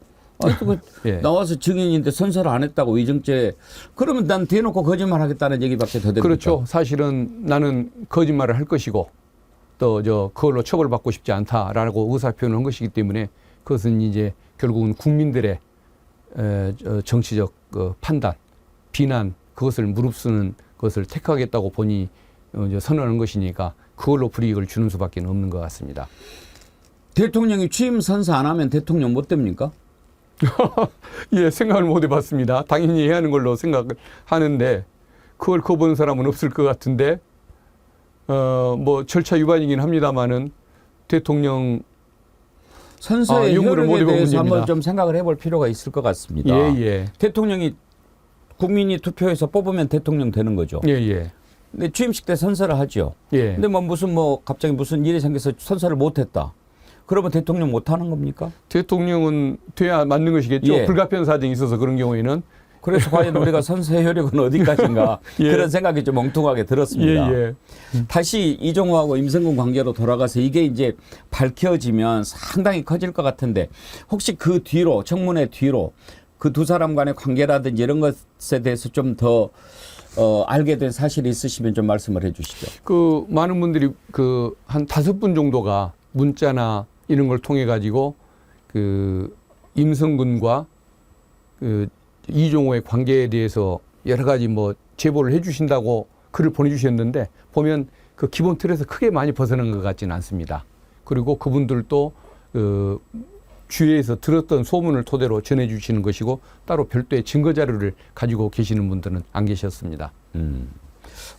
예. 나와서 증인인데 선서를 안 했다고 위증죄 그러면 난 대놓고 거짓말하겠다는 얘기밖에 더 됩니까? 그렇죠. 사실은 나는 거짓말을 할 것이고 또 그걸로 처벌받고 싶지 않다라고 의사표현을 한 것이기 때문에 그것은 이제 결국은 국민들의 정치적 판단, 비난 그것을 무릅쓰는 것을 택하겠다고 보니 선언한 것이니까 그걸로 불이익을 주는 수밖에 없는 것 같습니다. 대통령이 취임 선서 안 하면 대통령 못 됩니까? 예, 생각을 못 해봤습니다. 당연히 해야 하는 걸로 생각을 하는데 그걸 거부하는 사람은 없을 것 같은데 뭐 절차 위반이긴 합니다만은 대통령 선서의 용어를 못 효력에 입은 대해서 한번 문제입니다. 좀 생각을 해볼 필요가 있을 것 같습니다. 예. 대통령이 국민이 투표해서 뽑으면 대통령 되는 거죠. 예. 근데 취임식 때 선서를 하죠. 예. 근데 갑자기 무슨 일이 생겨서 선서를 못했다. 그러면 대통령 못하는 겁니까? 대통령은 돼야 맞는 것이겠죠. 예. 불가피한 사정이 있어서 그런 경우에는 그래서 과연 우리가 선서의 효력은 어디까지인가 예. 그런 생각이 좀 엉뚱하게 들었습니다. 예. 다시 이종호하고 임성근 관계로 돌아가서 이게 이제 밝혀지면 상당히 커질 것 같은데 혹시 그 뒤로 청문회 뒤로 그 두 사람 간의 관계라든지 이런 것에 대해서 좀 더 알게 된 사실이 있으시면 좀 말씀을 해 주시죠. 그 많은 분들이 그 한 5분 정도가 문자나 이런 걸 통해 가지고 그 임성근과 그 이종호의 관계에 대해서 여러 가지 뭐 제보를 해 주신다고 글을 보내주셨는데 보면 그 기본 틀에서 크게 많이 벗어난 것 같지는 않습니다. 그리고 그분들도 그 주위에서 들었던 소문을 토대로 전해 주시는 것이고 따로 별도의 증거 자료를 가지고 계시는 분들은 안 계셨습니다.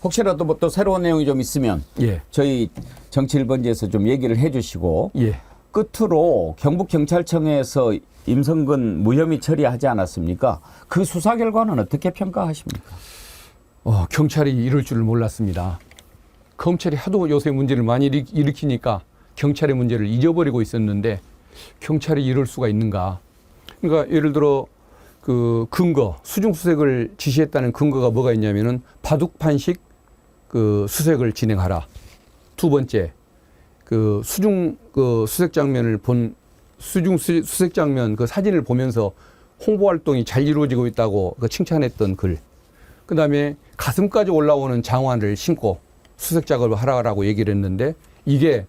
혹시라도 뭐 또 새로운 내용이 좀 있으면 예. 저희 정치 1번지에서 좀 얘기를 해 주시고 예. 끝으로 경북경찰청에서 임성근 무혐의 처리하지 않았습니까? 그 수사 결과는 어떻게 평가하십니까? 경찰이 이럴 줄을 몰랐습니다. 검찰이 하도 요새 문제를 많이 일으키니까 경찰의 문제를 잊어버리고 있었는데 경찰이 이럴 수가 있는가. 그러니까 예를 들어 그 근거, 수중수색을 지시했다는 근거가 뭐가 있냐면은 바둑판식 그 수색을 진행하라. 두 번째, 그 수색 장면을 본 수색 장면 그 사진을 보면서 홍보 활동이 잘 이루어지고 있다고 그 칭찬했던 글. 그 다음에 가슴까지 올라오는 장화를 신고 수색 작업을 하라고 얘기를 했는데 이게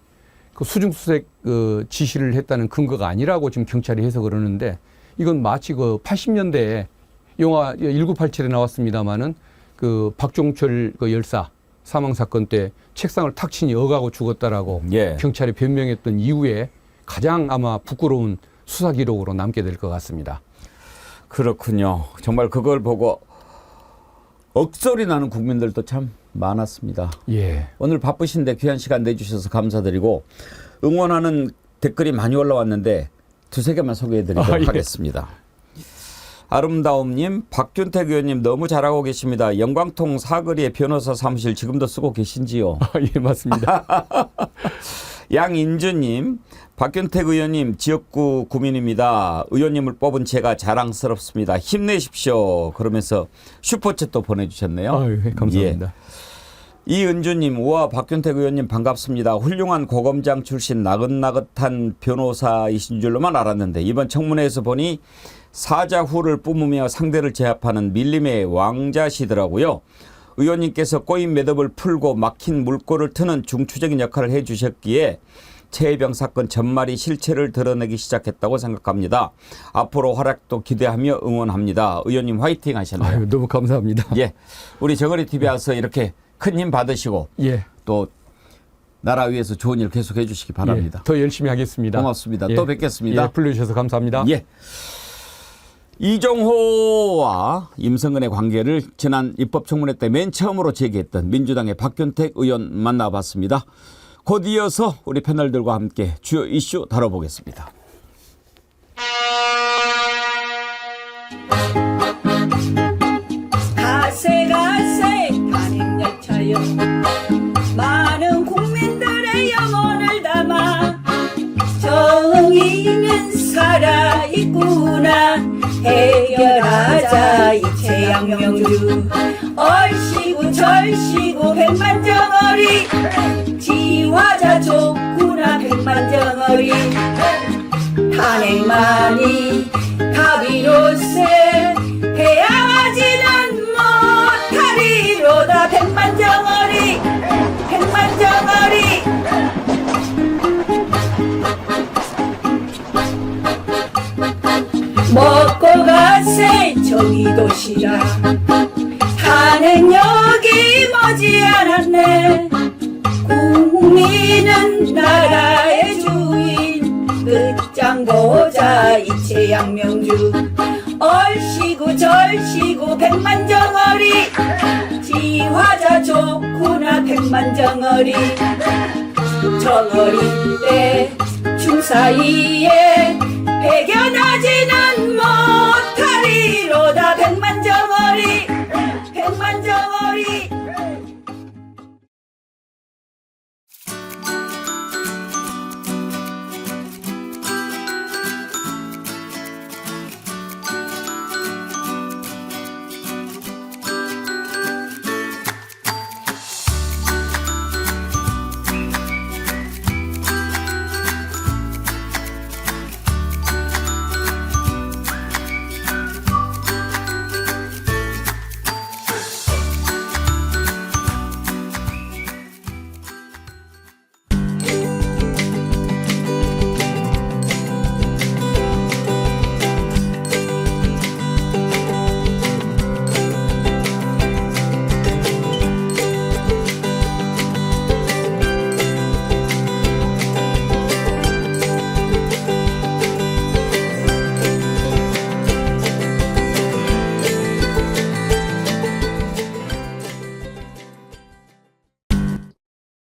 그 수중수색 그 지시를 했다는 근거가 아니라고 지금 경찰이 해석을 하는데 이건 마치 그 80년대에 영화 1987에 나왔습니다마는 그 박종철 그 열사 사망 사건 때 책상을 탁 치니 어가고 죽었다라고 예. 경찰이 변명했던 이후에 가장 아마 부끄러운 수사 기록으로 남게 될 것 같습니다. 그렇군요. 정말 그걸 보고 억소리 나는 국민들도 참 많았습니다. 예. 오늘 바쁘신데 귀한 시간 내주셔서 감사드리고 응원하는 댓글이 많이 올라왔는데 두세 개만 소개해드리도록 예. 하겠습니다. 아름다움님, 박균택 의원님 너무 잘하고 계십니다. 영광통 사거리의 변호사 사무실 지금도 쓰고 계신지요? 예, 맞습니다. 양인주님, 박균택 의원님 지역구 구민입니다. 의원님을 뽑은 제가 자랑스럽습니다. 힘내십시오. 그러면서 슈퍼챗도 보내주셨네요. 아유, 감사합니다. 예. 이은주님, 우와 박균택 의원님 반갑습니다. 훌륭한 고검장 출신 나긋나긋한 변호사이신 줄로만 알았는데 이번 청문회에서 보니 사자후를 뿜으며 상대를 제압하는 밀림의 왕자시더라고요. 의원님께서 꼬인 매듭을 풀고 막힌 물꼬를 트는 중추적인 역할을 해주셨기에 최혜병 사건 전말이 실체를 드러내기 시작했다고 생각합니다. 앞으로 활약도 기대하며 응원합니다. 의원님 화이팅 하셨네요. 아유, 너무 감사합니다. 예, 우리 정어리 TV 와서 이렇게 큰 힘 받으시고 예. 또 나라 위해서 좋은 일 계속 해주시기 바랍니다. 예, 더 열심히 하겠습니다. 고맙습니다. 예. 또 뵙겠습니다. 예, 불러주셔서 감사합니다. 예. 이종호와 임성근의 관계를 지난 입법청문회 때 맨 처음으로 제기했던 민주당의 박균택 의원 만나봤습니다. 곧 이어서 우리 패널들과 함께 주요 이슈 다뤄보겠습니다. 가세 탄핵열차여 많은 국민들의 영혼을 담아 정의는 살아있구나 해결하자 이채양명주 얼씨구 절씨구 백만정어리 지화자 좋구나 백만정어리 탄핵만이 가비로세 해야지는 못하리로다 백만정어리 백만정어리 먹고 가세 정의도시락 탄핵력이 머지않았네 국민은 나라의 주인 끝장 보자 이채양명주 얼씨구 절씨구 백만정어리 백만정어리 정어리 때 중사이에 배겨나지는 못하리로다 백만정어리 백만정어리.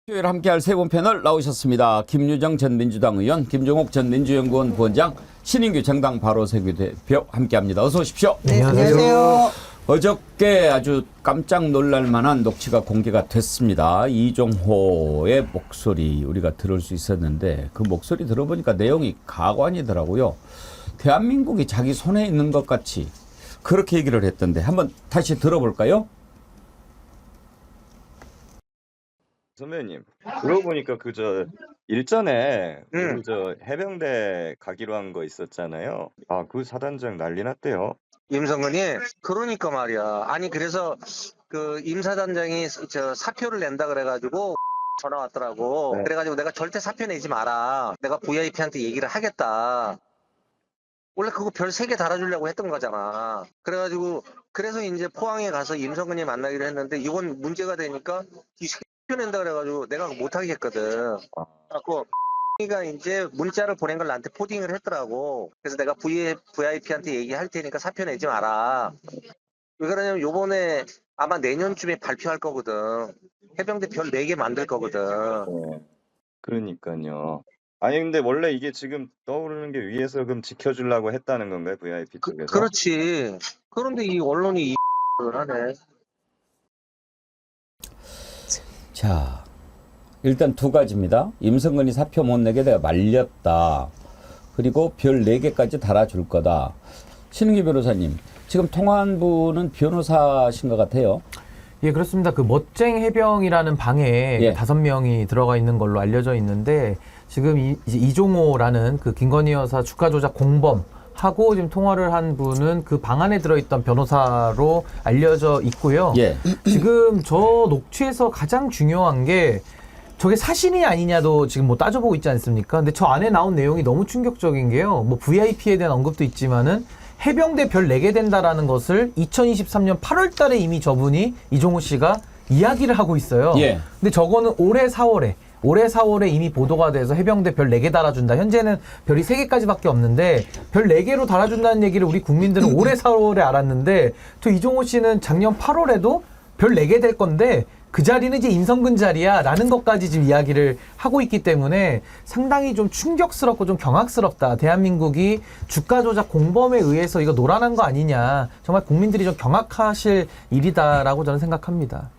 토요일 함께할 세 분 패널 나오셨습니다. 김유정 전 민주당 의원, 김종욱 전 민주연구원 부원장, 신인규 정당 바로세기 대표 함께합니다. 어서 오십시오. 네, 안녕하세요. 어저께 아주 깜짝 놀랄 만한 녹취가 공개가 됐습니다. 이종호의 목소리 우리가 들을 수 있었는데 그 목소리 들어보니까 내용이 가관이더라고요. 대한민국이 자기 손에 있는 것 같이 그렇게 얘기를 했던데 한번 다시 들어볼까요? 선배님, 그러고 보니까 일전에 해병대 가기로 한 거 있었잖아요. 아, 그 사단장 난리 났대요. 임성근이 그러니까 말이야. 아니 그래서 그 임 사단장이 사표를 낸다 그래가지고 전화 왔더라고. 네. 그래가지고 내가 절대 사표 내지 마라. 내가 VIP한테 얘기를 하겠다. 원래 그거 별 3개 달아주려고 했던 거잖아. 그래서 이제 포항에 가서 임성근이 만나기로 했는데 이건 문제가 되니까 이 사표 낸다 그래가지고 내가 못 하겠거든. 그래갖고 가 이제 문자를 보낸 걸 나한테 포딩을 했더라고. 그래서 내가 VIP한테 얘기할 테니까 사표 내지 마라. 왜 그러냐면 요번에 아마 내년쯤에 발표할 거거든. 해병대 별 4개 만들 거거든. 그러니까요. 아니 근데 원래 이게 지금 떠오르는 게 위에서 그럼 지켜주려고 했다는 건가요? VIP 쪽에서? 그렇지. 그런데 이 언론이 하네. 자, 일단 2가지입니다. 임성근이 사표 못 내게 내가 말렸다. 그리고 별 4개까지 달아줄 거다. 신은기 변호사님, 지금 통화한 분은 변호사신 것 같아요. 예, 그렇습니다. 그 멋쟁 해병이라는 방에 예. 5명이 들어가 있는 걸로 알려져 있는데 지금 이제 이종호라는 그 김건희 여사 주가 조작 공범하고 지금 통화를 한 분은 그 방 안에 들어있던 변호사로 알려져 있고요. 예. 지금 저 녹취에서 가장 중요한 게 저게 사실이 아니냐도 지금 뭐 따져보고 있지 않습니까? 근데 저 안에 나온 내용이 너무 충격적인 게요. 뭐 VIP에 대한 언급도 있지만은 해병대 별 4개 된다라는 것을 2023년 8월 달에 이미 저분이 이종호 씨가 이야기를 하고 있어요. 예. 근데 저거는 올해 4월에 이미 보도가 돼서 해병대 별 4개 달아준다. 현재는 별이 3개까지밖에 없는데 별 4개로 달아준다는 얘기를 우리 국민들은 올해 4월에 알았는데 저 이종호 씨는 작년 8월에도 별 4개 될 건데 그 자리는 이제 임성근 자리야 라는 것까지 지금 이야기를 하고 있기 때문에 상당히 좀 충격스럽고 좀 경악스럽다. 대한민국이 주가 조작 공범에 의해서 이거 노란한 거 아니냐. 정말 국민들이 좀 경악하실 일이다라고 저는 생각합니다.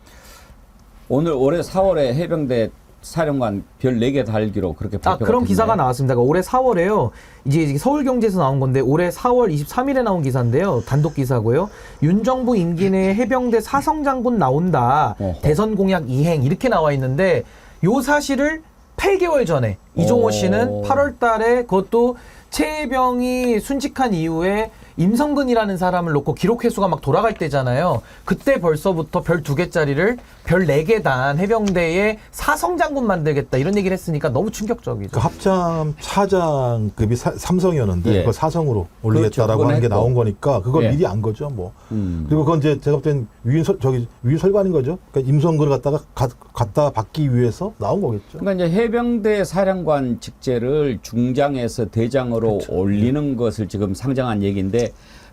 오늘 올해 4월에 해병대 사령관 별 4개 달기로 그렇게 발표가 그런 됐네요. 기사가 나왔습니다. 그러니까 올해 4월에요. 이제 서울경제에서 나온 건데 올해 4월 23일에 나온 기사인데요. 단독 기사고요. 윤 정부 임기 내에 해병대 사성장군 나온다. 어허. 대선 공약 이행 이렇게 나와 있는데 요 사실을 8개월 전에 이종호 씨는 8월 달에 그것도 최혜병이 순직한 이후에 임성근이라는 사람을 놓고 기록 횟수가 막 돌아갈 때잖아요. 그때 벌써부터 별 2개짜리를 별 4개 단 해병대에 사성장군 만들겠다 이런 얘기를 했으니까 너무 충격적이죠. 그 합참 차장급이 삼성이었는데 예. 그걸 사성으로 그렇죠. 올리겠다라고 그건 하는 게 했고. 나온 거니까 그걸 예. 미리 안 거죠, 뭐. 그리고 그건 이제 제가 볼 땐 위인설관인 거죠. 그러니까 임성근을 갖다 받기 위해서 나온 거겠죠. 그러니까 이제 해병대 사령관 직제를 중장에서 대장으로 그렇죠. 올리는 것을 지금 상정한 얘기인데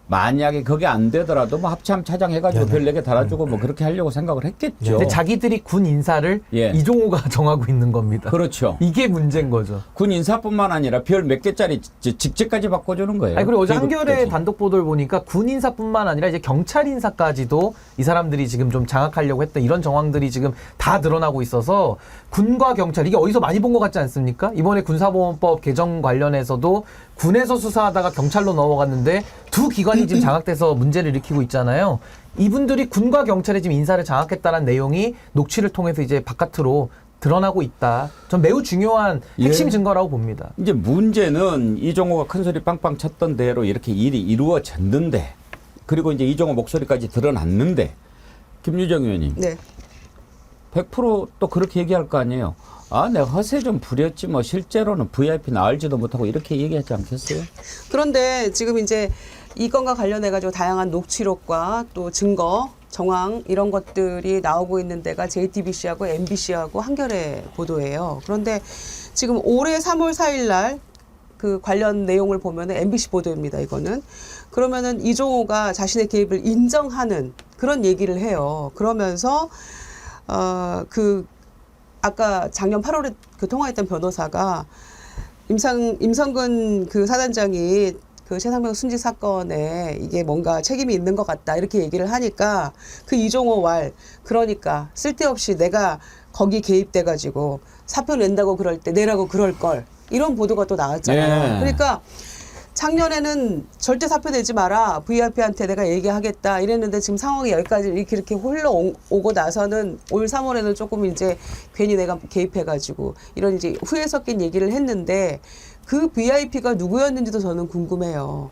만약에 그게 안 되더라도 뭐 합참 차장해가지고 별 4개 달아주고 뭐 그렇게 하려고 생각을 했겠죠. 근데 자기들이 군 인사를 예. 이종호가 정하고 있는 겁니다. 그렇죠. 이게 문제인 거죠. 군 인사뿐만 아니라 별 몇 개짜리 직책까지 바꿔주는 거예요. 아니, 그리고 어제 계급까지. 한겨레 단독 보도를 보니까 군 인사뿐만 아니라 이제 경찰 인사까지도 이 사람들이 지금 좀 장악하려고 했던 이런 정황들이 지금 다 드러나고 있어서 군과 경찰, 이게 어디서 많이 본 것 같지 않습니까? 이번에 군사보험법 개정 관련해서도 군에서 수사하다가 경찰로 넘어갔는데 두 기관이 지금 장악돼서 문제를 일으키고 있잖아요. 이분들이 군과 경찰에 지금 인사를 장악했다는 내용이 녹취를 통해서 이제 바깥으로 드러나고 있다. 전 매우 중요한 핵심 예. 증거라고 봅니다. 이제 문제는 이종호가 큰소리 빵빵 쳤던 대로 이렇게 일이 이루어졌는데, 그리고 이제 이종호 목소리까지 드러났는데, 김유정 의원님. 네. 100% 또 그렇게 얘기할 거 아니에요. 아, 내가 허세 좀 부렸지 뭐 실제로는 VIP는 알지도 못하고 이렇게 얘기하지 않겠어요? 그런데 지금 이제 이 건과 관련해 가지고 다양한 녹취록과 또 증거, 정황 이런 것들이 나오고 있는 데가 JTBC하고 MBC하고 한겨레 보도예요. 그런데 지금 올해 3월 4일 날 그 관련 내용을 보면은 MBC 보도입니다. 이거는 그러면은 이종호가 자신의 개입을 인정하는 그런 얘기를 해요. 그러면서 그 아까 작년 8월에 그 통화했던 변호사가 임성근 그 사단장이 그 최상병 순직 사건에 이게 뭔가 책임이 있는 것 같다 이렇게 얘기를 하니까 그 이종호 왈 그러니까 쓸데없이 내가 거기 개입돼가지고 사표 낸다고 그럴 때 내라고 그럴 걸 이런 보도가 또 나왔잖아요. 네. 그러니까 작년에는 절대 사표 내지 마라. VIP한테 내가 얘기하겠다 이랬는데 지금 상황이 여기까지 이렇게 흘러오고 나서는 올 3월에는 조금 이제 괜히 내가 개입해가지고 이런 이제 후회 섞인 얘기를 했는데 그 VIP가 누구였는지도 저는 궁금해요.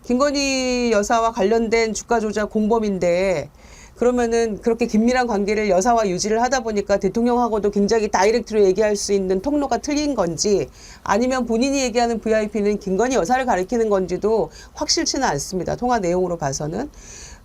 김건희 여사와 관련된 주가 조작 공범인데 그러면은 그렇게 긴밀한 관계를 여사와 유지를 하다 보니까 대통령하고도 굉장히 다이렉트로 얘기할 수 있는 통로가 틀린 건지 아니면 본인이 얘기하는 VIP는 김건희 여사를 가리키는 건지도 확실치는 않습니다. 통화 내용으로 봐서는.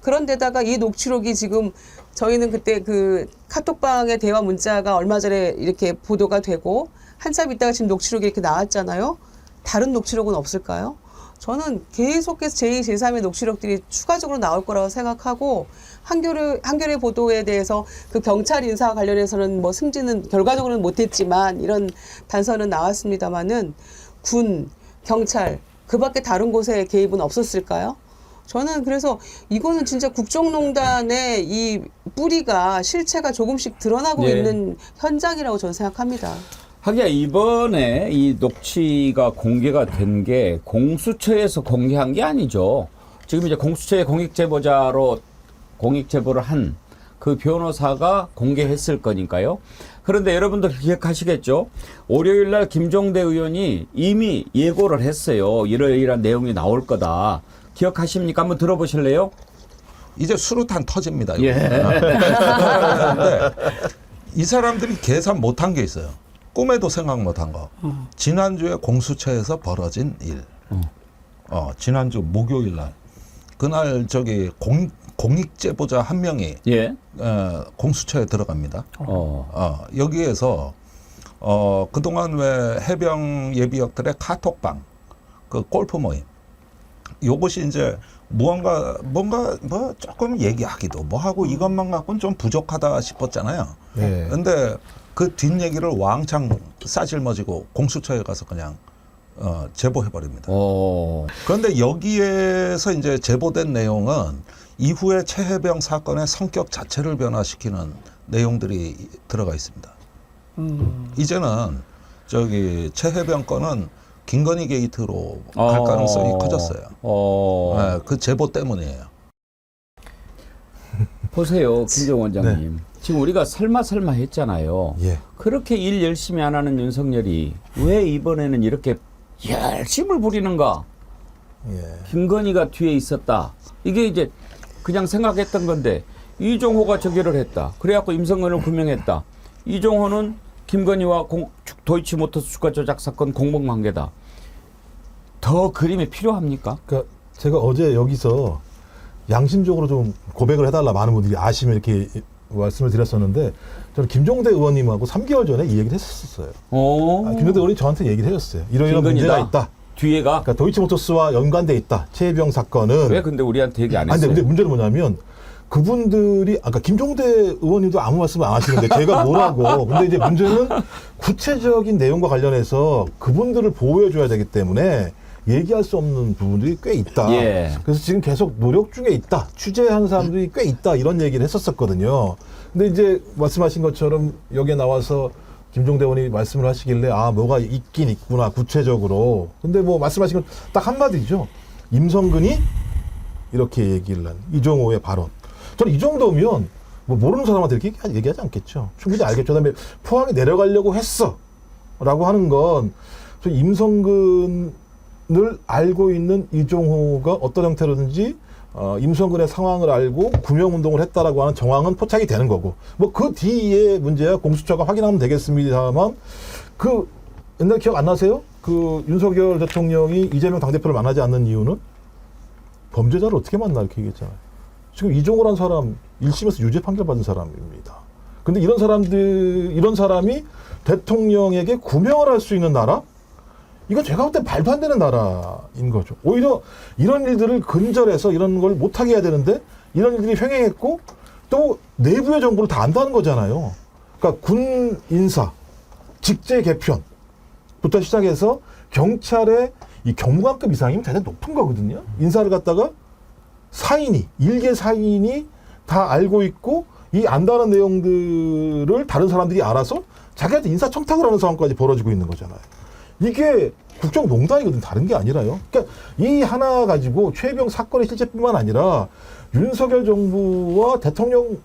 그런데다가 이 녹취록이 지금 저희는 그때 그 카톡방의 대화 문자가 얼마 전에 이렇게 보도가 되고 한참 있다가 지금 녹취록이 이렇게 나왔잖아요. 다른 녹취록은 없을까요? 저는 계속해서 제2, 제3의 녹취록들이 추가적으로 나올 거라고 생각하고 한겨레 보도에 대해서 그 경찰 인사 관련해서는 뭐 승진은 결과적으로는 못했지만 이런 단서는 나왔습니다마는 군, 경찰 그 밖에 다른 곳에 개입은 없었을까요? 저는 그래서 이거는 진짜 국정농단의 이 뿌리가 실체가 조금씩 드러나고 예. 있는 현장이라고 저는 생각합니다. 하기야 이번에 이 녹취가 공개가 된 게 공수처에서 공개한 게 아니죠. 지금 이제 공수처의 공익제보자로 공익제보를 한 그 변호사가 공개했을 거니까요. 그런데 여러분들 기억하시겠죠? 월요일 날 김종대 의원이 이미 예고를 했어요. 이러이러한 내용이 나올 거다. 기억하십니까? 한번 들어보실래요? 이제 수류탄 터집니다. 이거. 예. 그런데 이 사람들이 계산 못한 게 있어요. 꿈에도 생각 못한 거. 지난주에 공수처에서 벌어진 일. 지난주 목요일 날. 그날 저기 공익제보자 한 명이 예. 공수처에 들어갑니다. 여기에서 그동안 왜 해병 예비역들의 카톡방, 그 골프 모임, 요것이 이제 뭔가 뭐 조금 얘기하기도 뭐 하고 이것만 갖고는 좀 부족하다 싶었잖아요. 네. 근데 그 뒷얘기를 왕창 싸질머지고 공수처에 가서 그냥 제보해버립니다. 그런데 여기에서 이제 제보된 내용은 이후에 최해병 사건의 성격 자체를 변화시키는 내용들이 들어가 있습니다. 이제는 저기 최해병 건은 김건희 게이트로 갈 가능성이 커졌어요. 네, 그 제보 때문이에요. 보세요, 김정 원장님. 네. 지금 우리가 설마 했잖아요. 예. 그렇게 일 열심히 안 하는 윤석열이 왜 이번에는 이렇게 열심을 부리는가? 예. 김건희가 뒤에 있었다. 이게 이제 그냥 생각했던 건데 이종호가 저기를 했다. 그래갖고 임성근을 구명했다. 이종호는 김건희와 도이치모터스 주가 조작 사건 공범관계다. 더 그림이 필요합니까? 그러니까 제가 어제 여기서 양심적으로 좀 고백을 해달라 많은 분들이 아시면 이렇게 말씀을 드렸었는데 저는 김종대 의원님하고 3개월 전에 이 얘기를 했었어요. 김종대 의원이 저한테 얘기를 해줬어요. 이런 문제가 있다. 뒤에가 그러니까 도이치모터스와 연관돼 있다. 최혜병 사건은. 왜 근데 우리한테 얘기 안 아니, 했어요? 근데 문제는 뭐냐면 그분들이 아까 김종대 의원님도 아무 말씀 안 하시는데 제가 뭐라고. 근데 이제 문제는 구체적인 내용과 관련해서 그분들을 보호해 줘야 되기 때문에 얘기할 수 없는 부분들이 꽤 있다. 예. 그래서 지금 계속 노력 중에 있다. 취재하는 사람들이 꽤 있다. 이런 얘기를 했었거든요. 근데 이제 말씀하신 것처럼 여기에 나와서 김종대 의원이 말씀을 하시길래 아 뭐가 있긴 있구나 구체적으로. 근데 뭐 말씀하신 건 딱 한마디죠. 임성근이 이렇게 얘기를 한 이종호의 발언. 저는 이 정도면 뭐 모르는 사람한테 이렇게 얘기하지 않겠죠. 충분히 알겠죠. 그다음에 포항에 내려가려고 했어라고 하는 건 임성근을 알고 있는 이종호가 어떤 형태로든지 임성근의 상황을 알고 구명운동을 했다라고 하는 정황은 포착이 되는 거고 뭐 그 뒤에 문제야 공수처가 확인하면 되겠습니다만 그 옛날 기억 안 나세요? 그 윤석열 대통령이 이재명 당대표를 만나지 않는 이유는 범죄자를 어떻게 만나 이렇게 얘기했잖아요. 지금 이종호란 사람 1심에서 유죄 판결 받은 사람입니다. 근데 이런 사람이 대통령에게 구명을 할 수 있는 나라? 이건 제가 볼 때 말도 안 되는 나라인 거죠. 오히려 이런 일들을 근절해서 이런 걸 못하게 해야 되는데 이런 일들이 횡행했고 또 내부의 정보를 다 안다는 거잖아요. 그러니까 군 인사, 직제 개편부터 시작해서 경찰의 이 경무관급 이상이면 대단히 높은 거거든요. 인사를 갖다가 일개 사인이 다 알고 있고 이 안다는 내용들을 다른 사람들이 알아서 자기한테 인사청탁을 하는 상황까지 벌어지고 있는 거잖아요. 이게 국정농단이거든 다른 게 아니라요. 그러니까 이 하나 가지고 최혜병 사건의 실체뿐만 아니라 윤석열 정부와 대통령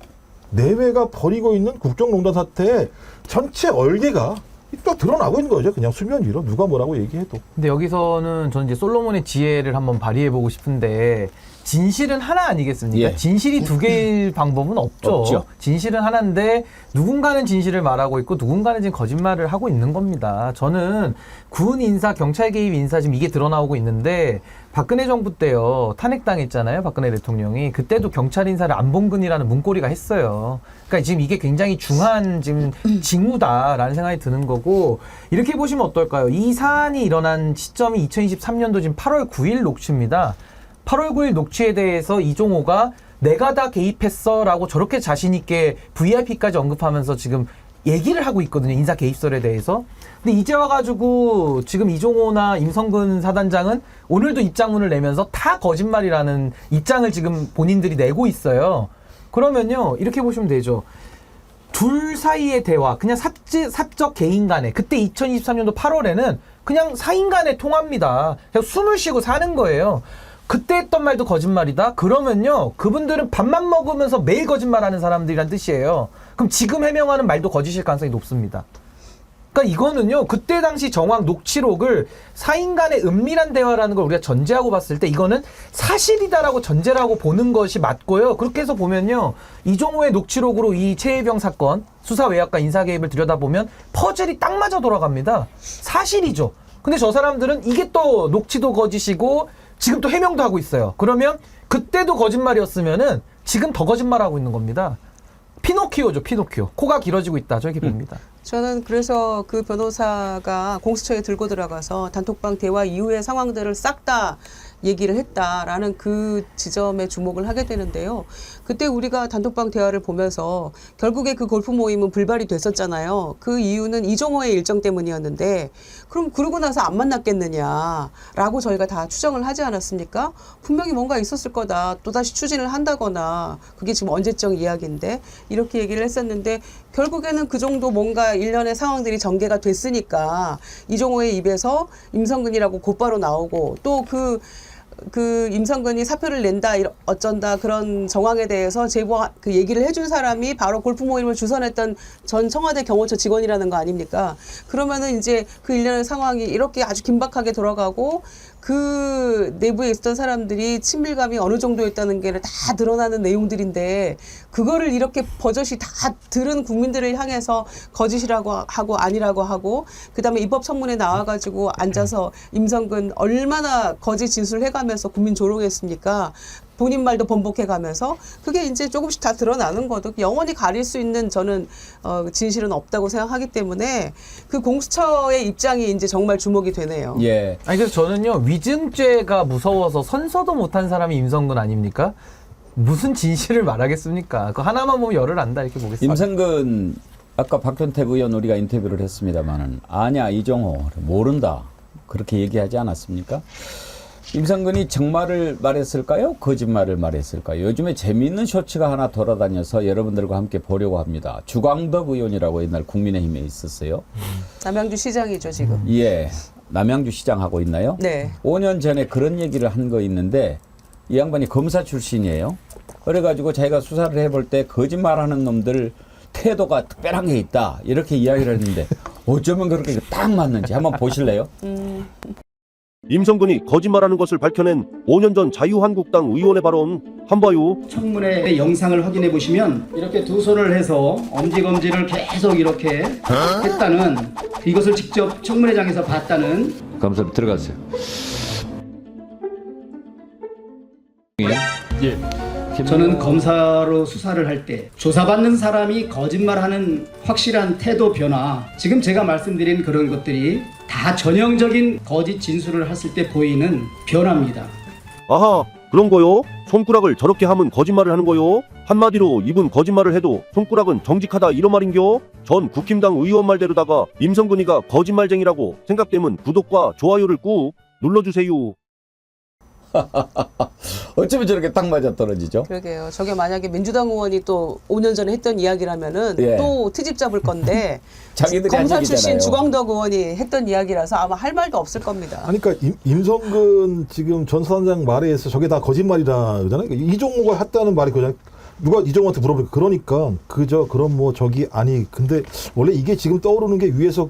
내외가 벌이고 있는 국정농단 사태의 전체 얼개가 또 드러나고 있는 거죠. 그냥 수면 위로 누가 뭐라고 얘기해도. 근데 여기서는 저는 이제 솔로몬의 지혜를 한번 발휘해보고 싶은데 진실은 하나 아니겠습니까? 예. 진실이 두 개일 방법은 없죠. 진실은 하나인데 누군가는 진실을 말하고 있고 누군가는 지금 거짓말을 하고 있는 겁니다. 저는 군 인사, 경찰 개입 인사 지금 이게 드러나오고 있는데 박근혜 정부 때요. 탄핵당했잖아요. 박근혜 대통령이. 그때도 경찰 인사를 안봉근이라는 문고리가 했어요. 그러니까 지금 이게 굉장히 중한 지금 징후다라는 생각이 드는 거고 이렇게 보시면 어떨까요? 이 사안이 일어난 시점이 2023년도 지금 8월 9일 녹취입니다. 8월 9일 녹취에 대해서 이종호가 내가 다 개입했어라고 저렇게 자신 있게 VIP까지 언급하면서 지금 얘기를 하고 있거든요. 인사 개입설에 대해서. 근데 이제 와가지고 지금 이종호나 임성근 사단장은 오늘도 입장문을 내면서 다 거짓말이라는 입장을 지금 본인들이 내고 있어요. 그러면요. 이렇게 보시면 되죠. 둘 사이의 대화, 그냥 사적 개인 간에 그때 2023년도 8월에는 그냥 사인 간의 통화입니다. 그냥 숨을 쉬고 사는 거예요. 그때 했던 말도 거짓말이다? 그러면요. 그분들은 밥만 먹으면서 매일 거짓말하는 사람들이란 뜻이에요. 그럼 지금 해명하는 말도 거짓일 가능성이 높습니다. 그러니까 이거는요. 그때 당시 정황 녹취록을 사인 간의 은밀한 대화라는 걸 우리가 전제하고 봤을 때 이거는 사실이다라고 전제를 하고 보는 것이 맞고요. 그렇게 해서 보면요. 이종호의 녹취록으로 이 최혜병 사건 수사 외압과 인사 개입을 들여다보면 퍼즐이 딱 맞아 돌아갑니다. 사실이죠. 근데 저 사람들은 이게 또 녹취도 거짓이고 지금 또 해명도 하고 있어요. 그러면 그때도 거짓말이었으면은 지금 더 거짓말하고 있는 겁니다. 피노키오죠, 피노키오. 코가 길어지고 있다. 저렇게 봅니다. 저는 그래서 그 변호사가 공수처에 들고 들어가서 단톡방 대화 이후의 상황들을 싹 다 얘기를 했다라는 그 지점에 주목을 하게 되는데요. 그때 우리가 단톡방 대화를 보면서 결국에 그 골프 모임은 불발이 됐었잖아요. 그 이유는 이종호의 일정 때문이었는데 그럼 그러고 나서 안 만났겠느냐라고 저희가 다 추정을 하지 않았습니까? 분명히 뭔가 있었을 거다. 또다시 추진을 한다거나 그게 지금 언제적 이야기인데 이렇게 얘기를 했었는데 결국에는 그 정도 뭔가 일련의 상황들이 전개가 됐으니까 이종호의 입에서 임성근이라고 곧바로 나오고 또 그 임성근이 사표를 낸다 어쩐다 그런 정황에 대해서 그 얘기를 해준 사람이 바로 골프 모임을 주선했던 전 청와대 경호처 직원이라는 거 아닙니까? 그러면은 이제 그 일련의 상황이 이렇게 아주 긴박하게 돌아가고 그 내부에 있었던 사람들이 친밀감이 어느 정도였다는 게 다 드러나는 내용들인데 그거를 이렇게 버젓이 다 들은 국민들을 향해서 거짓이라고 하고 아니라고 하고 그다음에 입법 청문회 나와가지고 앉아서 임성근 얼마나 거짓 진술을 해가면서 국민 조롱했습니까? 본인 말도 번복해 가면서 그게 이제 조금씩 다 드러나는 거도 영원히 가릴 수 있는 저는 진실은 없다고 생각하기 때문에 그 공수처의 입장이 이제 정말 주목이 되네요. 예. 아니 그래서 저는요 위증죄가 무서워서 선서도 못한 사람이 임성근 아닙니까? 무슨 진실을 말하겠습니까? 그 하나만 보면 열을 안다 이렇게 보겠습니다. 임성근 아까 박현택 의원 우리가 인터뷰를 했습니다만은 아냐 이종호 모른다 그렇게 얘기하지 않았습니까? 임성근이 정말을 말했을까요? 거짓말을 말했을까요? 요즘에 재미있는 쇼츠가 하나 돌아다녀서 여러분들과 함께 보려고 합니다. 주광덕 의원이라고 옛날 국민의힘에 있었어요. 남양주 시장이죠 지금. 예, 남양주 시장 하고 있나요? 네. 5년 전에 그런 얘기를 한 거 있는데 이 양반이 검사 출신이에요. 그래가지고 자기가 수사를 해볼 때 거짓말하는 놈들 태도가 특별한 게 있다 이렇게 이야기를 했는데 어쩌면 그렇게 딱 맞는지 한번 보실래요? 임성근이 거짓말하는 것을 밝혀낸 5년 전 자유한국당 의원의 발언 한봐요. 청문회 영상을 확인해 보시면 이렇게 두 손을 해서 엄지검지를 계속 이렇게 했다는 이것을 직접 청문회장에서 봤다는 감사합니다. 들어가세요. 저는 검사로 수사를 할 때 조사받는 사람이 거짓말하는 확실한 태도 변화 지금 제가 말씀드린 그런 것들이 다 전형적인 거짓 진술을 했을 때 보이는 변화입니다. 아하, 그런 거요? 손가락을 저렇게 하면 거짓말을 하는 거요? 한마디로 입은 거짓말을 해도 손가락은 정직하다 이런 말인겨? 전 국힘당 의원 말대로다가 임성근이가 거짓말쟁이라고 생각되면 구독과 좋아요를 꾹 눌러주세요. 어쩌면 저렇게 딱 맞아 떨어지죠? 그러게요. 저게 만약에 민주당 의원이 또 5년 전에 했던 이야기라면은 예. 또 트집 잡을 건데 자기들이 검사 한 출신 얘기잖아요. 주광덕 의원이 했던 이야기라서 아마 할 말도 없을 겁니다. 아니, 그러니까 임성근 지금 전 사단장 말에 의해서 저게 다 거짓말이다 그러잖아요. 그러니까 이종호가 했다는 말이 그냥 누가 이종호한테 물어보니까 그러니까 그럼 뭐 저기 아니 근데 원래 이게 지금 떠오르는 게 위에서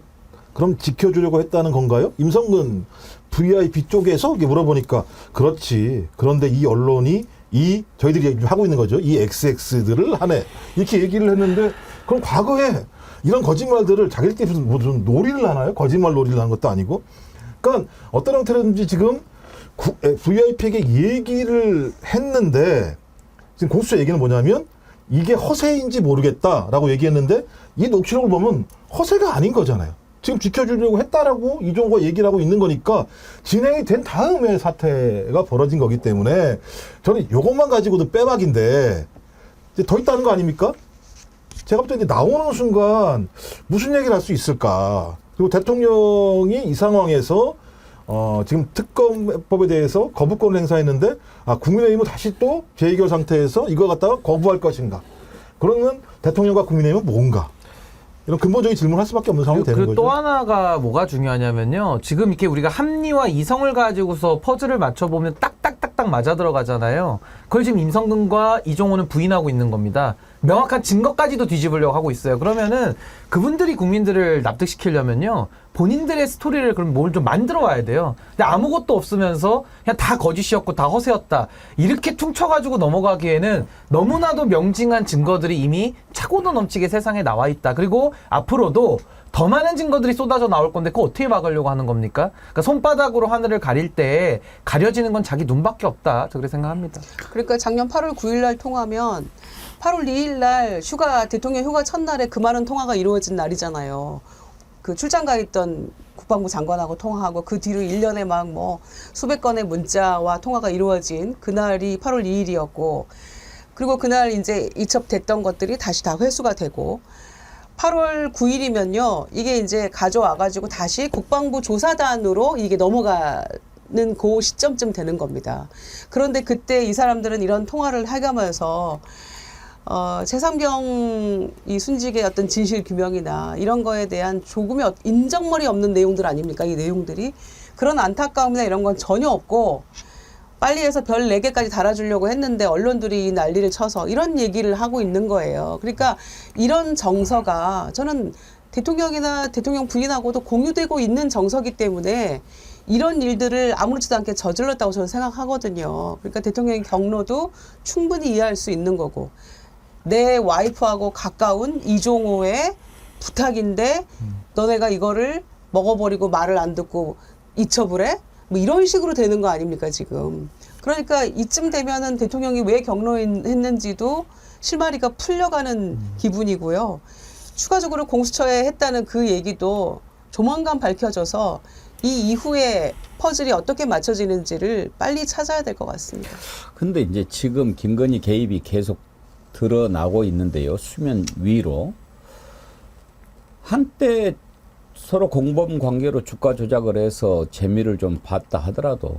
그럼 지켜주려고 했다는 건가요? 임성근 VIP 쪽에서 이렇게 물어보니까 그렇지. 그런데 이 언론이 저희들이 하고 있는 거죠. 이 XX들을 하네. 이렇게 얘기를 했는데 그럼 과거에 이런 거짓말들을 자기들끼리 무슨 놀이를 하나요? 거짓말 놀이를 하는 것도 아니고. 그러니까 어떤 형태로든지 지금 VIP에게 얘기를 했는데 지금 공수처 얘기는 뭐냐면 이게 허세인지 모르겠다라고 얘기했는데 이 녹취록을 보면 허세가 아닌 거잖아요. 지금 지켜주려고 했다라고 이종호가 얘기를 하고 있는 거니까 진행이 된 다음에 사태가 벌어진 거기 때문에 저는 이것만 가지고도 빼박인데 이제 더 있다는 거 아닙니까? 제가 볼 때 이제 나오는 순간 무슨 얘기를 할 수 있을까? 그리고 대통령이 이 상황에서 지금 특검법에 대해서 거부권을 행사했는데 국민의힘은 다시 또 재의결 상태에서 이걸 갖다가 거부할 것인가? 그러면 대통령과 국민의힘은 뭔가? 이런 근본적인 질문을 할 수밖에 없는 상황이 되는 거죠. 또 하나가 뭐가 중요하냐면요. 지금 이렇게 우리가 합리와 이성을 가지고서 퍼즐을 맞춰보면 딱딱딱딱 맞아 들어가잖아요. 그걸 지금 임성근과 이종호는 부인하고 있는 겁니다. 명확한 증거까지도 뒤집으려고 하고 있어요. 그러면은 그분들이 국민들을 납득시키려면요. 본인들의 스토리를 그럼 뭘 좀 만들어 와야 돼요. 근데 아무것도 없으면서 그냥 다 거짓이었고 다 허세였다. 이렇게 퉁쳐가지고 넘어가기에는 너무나도 명징한 증거들이 이미 차고도 넘치게 세상에 나와 있다. 그리고 앞으로도 더 많은 증거들이 쏟아져 나올 건데 그거 어떻게 막으려고 하는 겁니까? 그러니까 손바닥으로 하늘을 가릴 때 가려지는 건 자기 눈밖에 없다. 저 그렇게 생각합니다. 그러니까 작년 8월 9일 날 통하면 8월 2일 날 대통령 휴가 첫날에 그 많은 통화가 이루어진 날이잖아요. 그 출장 가 있던 국방부 장관하고 통화하고 그 뒤로 1년에 막 뭐 수백 건의 문자와 통화가 이루어진 그날이 8월 2일이었고 그리고 그날 이제 이첩됐던 것들이 다시 다 회수가 되고 8월 9일이면요. 이게 이제 가져와가지고 다시 국방부 조사단으로 이게 넘어가는 그 시점쯤 되는 겁니다. 그런데 그때 이 사람들은 이런 통화를 해가면서 최상병 이 순직의 어떤 진실 규명이나 이런 거에 대한 조금의 인정머리 없는 내용들 아닙니까? 이 내용들이. 그런 안타까움이나 이런 건 전혀 없고 빨리 해서 별 4개까지 달아주려고 했는데 언론들이 난리를 쳐서 이런 얘기를 하고 있는 거예요. 그러니까 이런 정서가 저는 대통령이나 대통령 부인하고도 공유되고 있는 정서기 때문에 이런 일들을 아무렇지도 않게 저질렀다고 저는 생각하거든요. 그러니까 대통령의 경로도 충분히 이해할 수 있는 거고 내 와이프하고 가까운 이종호의 부탁인데 너네가 이거를 먹어버리고 말을 안 듣고 이첩을 해? 뭐 이런 식으로 되는 거 아닙니까 지금. 그러니까 이쯤 되면은 대통령이 왜 경로했는지도 실마리가 풀려가는 기분이고요. 추가적으로 공수처에 했다는 그 얘기도 조만간 밝혀져서 이 이후에 퍼즐이 어떻게 맞춰지는지를 빨리 찾아야 될 것 같습니다. 근데 이제 지금 김건희 개입이 계속 드러나고 있는데요. 수면 위로. 한때 서로 공범 관계로 주가 조작을 해서 재미를 좀 봤다 하더라도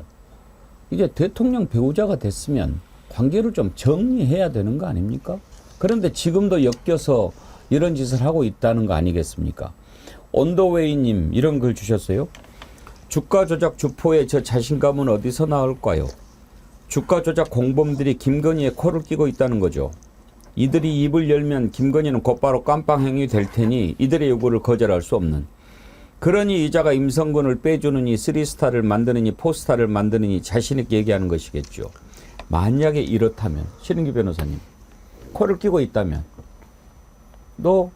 이제 대통령 배우자가 됐으면 관계를 좀 정리해야 되는 거 아닙니까? 그런데 지금도 엮여서 이런 짓을 하고 있다는 거 아니겠습니까? 온더웨이님 이런 글 주셨어요. 주가 조작 주포의 저 자신감은 어디서 나올까요? 주가 조작 공범들이 김건희의 코를 끼고 있다는 거죠. 이들이 입을 열면 김건희는 곧바로 깜빵행위 될 테니 이들의 요구를 거절할 수 없는. 그러니 이자가 임성근을 빼주느니 3스타를 만드느니 4스타를 만드느니 자신 있게 얘기하는 것이겠죠. 만약에 이렇다면 신은기 변호사님 코를 끼고 있다면 너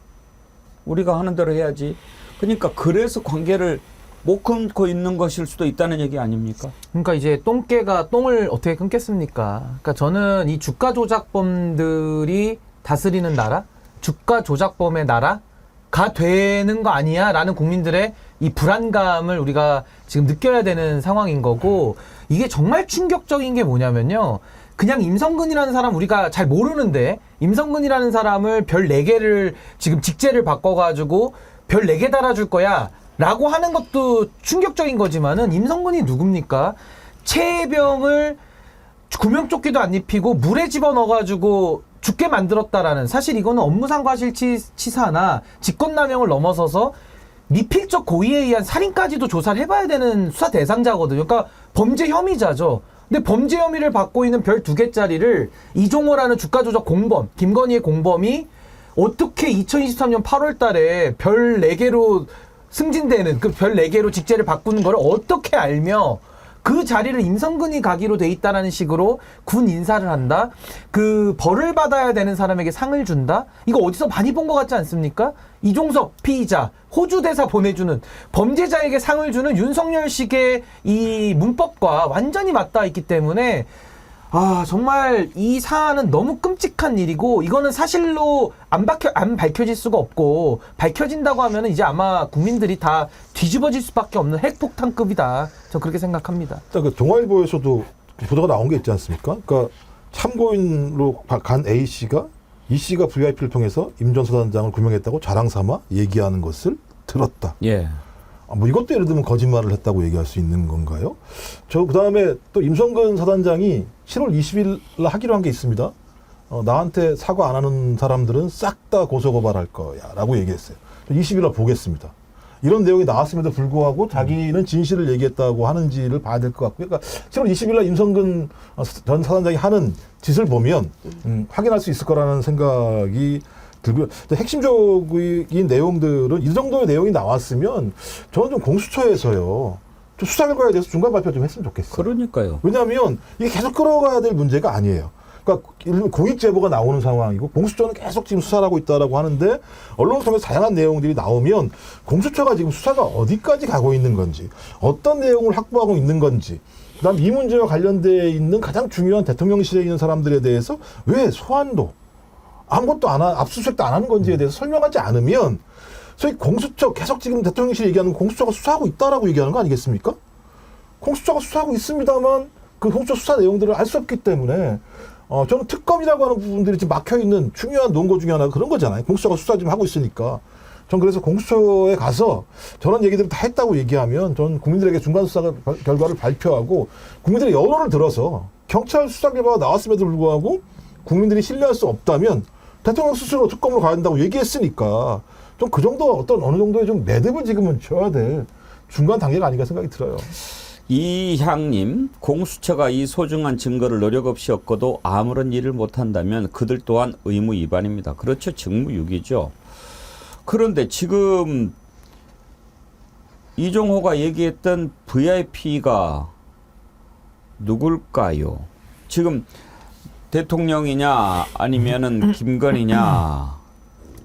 우리가 하는 대로 해야지. 그러니까 그래서 관계를 못 끊고 있는 것일 수도 있다는 얘기 아닙니까? 그러니까 이제 똥개가 똥을 어떻게 끊겠습니까? 그러니까 저는 이 주가 조작범들이 다스리는 나라, 주가 조작범의 나라가 되는 거 아니야? 라는 국민들의 이 불안감을 우리가 지금 느껴야 되는 상황인 거고, 이게 정말 충격적인 게 뭐냐면요. 그냥 임성근이라는 사람 우리가 잘 모르는데, 임성근이라는 사람을 별 4개를 지금 직제를 바꿔가지고 별 4개 달아줄 거야 라고 하는 것도 충격적인 거지만은, 임성근이 누굽니까? 최혜병을 구명조끼도 안 입히고 물에 집어넣어가지고 죽게 만들었다라는, 사실 이거는 업무상 과실치사나 직권남용을 넘어서서 미필적 고의에 의한 살인까지도 조사를 해봐야 되는 수사 대상자거든요. 그러니까 범죄 혐의자죠. 근데 범죄 혐의를 받고 있는 별 2개짜리를 이종호라는 주가조작 공범, 김건희의 공범이 어떻게 2023년 8월 달에 별 4개로 승진되는, 그 별 4개로 직제를 바꾸는 걸 어떻게 알며 그 자리를 임성근이 가기로 돼 있다라는 식으로 군 인사를 한다? 그 벌을 받아야 되는 사람에게 상을 준다? 이거 어디서 많이 본 것 같지 않습니까? 이종석 피의자, 호주 대사 보내주는, 범죄자에게 상을 주는 윤석열식의 이 문법과 완전히 맞닿아 있기 때문에, 아, 정말 이 사안은 너무 끔찍한 일이고, 이거는 사실로 안 밝혀질 수가 없고, 밝혀진다고 하면 이제 아마 국민들이 다 뒤집어질 수밖에 없는 핵폭탄급이다. 저 그렇게 생각합니다. 그 동아일보에서도 보도가 나온 게 있지 않습니까? 그러니까 참고인으로 간 A씨가 E씨가 VIP를 통해서 임 전 사단장을 구명했다고 자랑 삼아 얘기하는 것을 들었다. 예. 뭐 이것도 예를 들면 거짓말을 했다고 얘기할 수 있는 건가요? 그다음에 또 임성근 사단장이 7월 20일 하기로 한 게 있습니다. 나한테 사과 안 하는 사람들은 싹 다 고소고발할 거야 라고 얘기했어요. 20일날 보겠습니다. 이런 내용이 나왔음에도 불구하고 자기는 진실을 얘기했다고 하는지를 봐야 될 것 같고요. 그러니까 7월 20일날 임성근 전 사단장이 하는 짓을 보면 확인할 수 있을 거라는 생각이 들고요. 핵심적인 내용들은 이 정도의 내용이 나왔으면 저는 좀 공수처에서요, 좀 수사 결과에 대해서 중간 발표 좀 했으면 좋겠어요. 그러니까요. 왜냐하면 이게 계속 끌어가야 될 문제가 아니에요. 그러니까 공익 제보가 나오는 상황이고 공수처는 계속 지금 수사를 하고 있다라고 하는데, 언론을 통해서 다양한 내용들이 나오면 공수처가 지금 수사가 어디까지 가고 있는 건지, 어떤 내용을 확보하고 있는 건지, 그다음 이 문제와 관련돼 있는 가장 중요한 대통령실에 있는 사람들에 대해서 왜 소환도 아무것도 압수수색도 안 하는 건지에 대해서 설명하지 않으면, 소위 공수처, 계속 지금 대통령실이 얘기하는 공수처가 수사하고 있다라고 얘기하는 거 아니겠습니까? 공수처가 수사하고 있습니다만 그 공수처 수사 내용들을 알 수 없기 때문에, 저는 특검이라고 하는 부분들이 지금 막혀있는 중요한 논거 중에 하나가 그런 거잖아요. 공수처가 수사 좀 하고 있으니까. 전 그래서 공수처에 가서 저런 얘기들을 다 했다고 얘기하면, 전 국민들에게 중간 수사 결과를 발표하고 국민들의 여론을 들어서, 경찰 수사 결과가 나왔음에도 불구하고 국민들이 신뢰할 수 없다면 대통령 스스로 특검으로 가야 된다고 얘기했으니까, 좀 그 정도 어느 정도의 좀 매듭을 지금은 줘야 될 중간 단계가 아닌가 생각이 들어요. 이향님, 공수처가 이 소중한 증거를 노력 없이 얻고도 아무런 일을 못한다면 그들 또한 의무 위반입니다. 그렇죠. 직무유기죠. 그런데 지금 이종호가 얘기했던 VIP가 누굴까요? 지금 대통령이냐 아니면은 김건희냐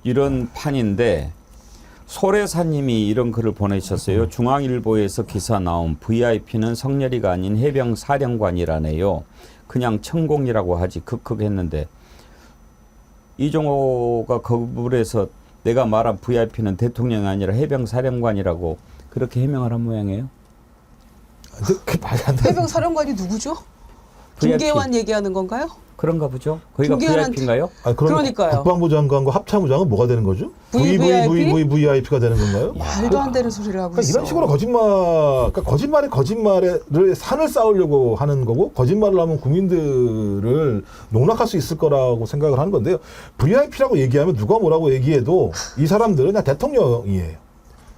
이런 판인데, 소래사님이 이런 글을 보내셨어요. 중앙일보에서 기사 나온 VIP는 성렬이가 아닌 해병 사령관이라네요. 그냥 천공이라고 하지 크크 했는데 이종호가 거부를 해서 내가 말한 VIP는 대통령이 아니라 해병 사령관이라고 그렇게 해명을 한 모양이에요. 그 말이 안 돼. 해병 사령관이 누구죠? VIP. 김계환 얘기하는 건가요? 그런가 보죠. 거기가 김계환한테- VIP인가요? 그러니까요. 국방부 장관과 합참부 장은 뭐가 되는 거죠? VVVVVIP가 되는 건가요? 말도 안 되는 소리를 하고 그러니까 있어. 이런 식으로 그러니까 거짓말을 산을 쌓으려고 하는 거고, 거짓말을 하면 국민들을 농락할 수 있을 거라고 생각을 하는 건데요. VIP라고 얘기하면 누가 뭐라고 얘기해도 이 사람들은 그냥 대통령이에요.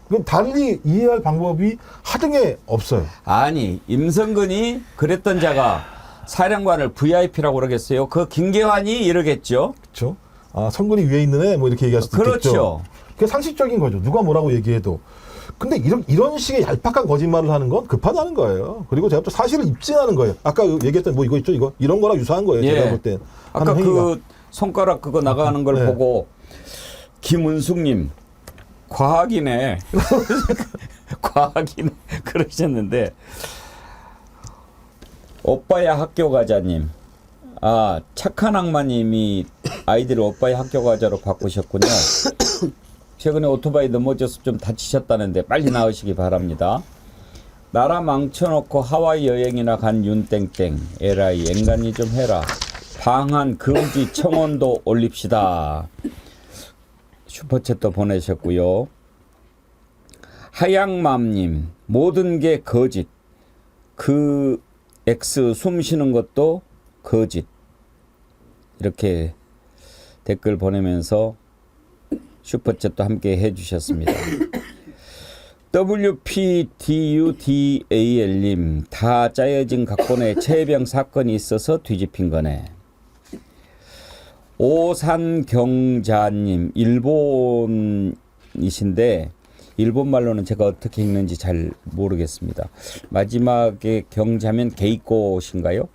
그럼 달리 이해할 방법이 하등에 없어요. 아니 임성근이 그랬던 자가 사령관을 VIP라고 그러겠어요? 그 김계환이 이러겠죠? 그렇죠. 아, 성근이 위에 있는 애 뭐 이렇게 얘기할 수도 있겠죠. 그렇죠. 그게 상식적인 거죠. 누가 뭐라고 얘기해도. 근데 이런 식의 얄팍한 거짓말을 하는 건 급하다는 거예요. 그리고 제가 또 사실을 입증하는 거예요. 아까 얘기했던 뭐 이거 있죠? 이런 거랑 유사한 거예요. 예. 제가 볼 땐. 아까 그 손가락 그거 나가는 걸 네. 보고 김은숙님 과학이네. 과학이네. 그러셨는데 오빠야 학교 가자님. 아 착한 악마님이 아이들을 오빠야 학교 가자로 바꾸셨군요. 최근에 오토바이 넘어져서 좀 다치셨다는데 빨리 나으시기 바랍니다. 나라 망쳐놓고 하와이 여행이나 간 윤땡땡. 에라이 앵간히 좀 해라. 방한 금지 청원도 올립시다. 슈퍼챗도 보내셨고요. 하양맘님 모든 게 거짓. 그 X 숨 쉬는 것도 거짓. 이렇게 댓글 보내면서 슈퍼챗도 함께 해주셨습니다. WPDUDAL님 다 짜여진 각본에 최해병 사건이 있어서 뒤집힌 거네. 오산경자님 일본이신데 일본말로는 제가 어떻게 읽는지 잘 모르겠습니다. 마지막에 경자면 게이꼬신가요?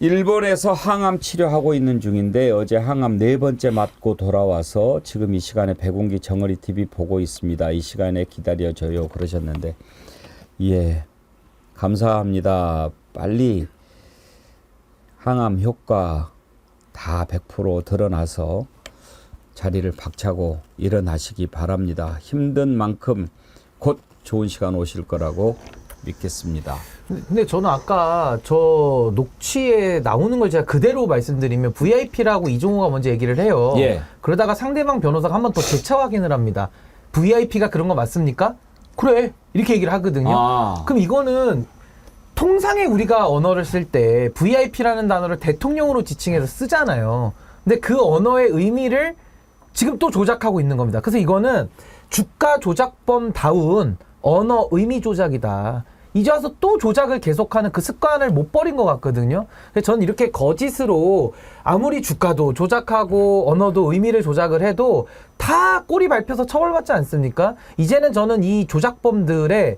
일본에서 항암 치료하고 있는 중인데 어제 항암 4번째 맞고 돌아와서 지금 이 시간에 백운기 정어리 TV 보고 있습니다. 이 시간에 기다려줘요 그러셨는데 예 감사합니다. 빨리 항암 효과 다 100% 드러나서 자리를 박차고 일어나시기 바랍니다. 힘든 만큼 곧 좋은 시간 오실 거라고 믿겠습니다. 근데 저는 아까 저 녹취에 나오는 걸 제가 그대로 말씀드리면 VIP라고 이종호가 먼저 얘기를 해요. 예. 그러다가 상대방 변호사가 한 번 더 재차 확인을 합니다. VIP가 그런 거 맞습니까? 그래. 이렇게 얘기를 하거든요. 아. 그럼 이거는 통상에 우리가 언어를 쓸 때 VIP라는 단어를 대통령으로 지칭해서 쓰잖아요. 근데 그 언어의 의미를 지금 또 조작하고 있는 겁니다. 그래서 이거는 주가 조작범다운 언어 의미 조작이다. 이제 와서 또 조작을 계속하는 그 습관을 못 버린 것 같거든요. 그래서 저는 이렇게 거짓으로 아무리 주가도 조작하고 언어도 의미를 조작을 해도 다 꼬리 밟혀서 처벌받지 않습니까? 이제는 저는 이 조작범들의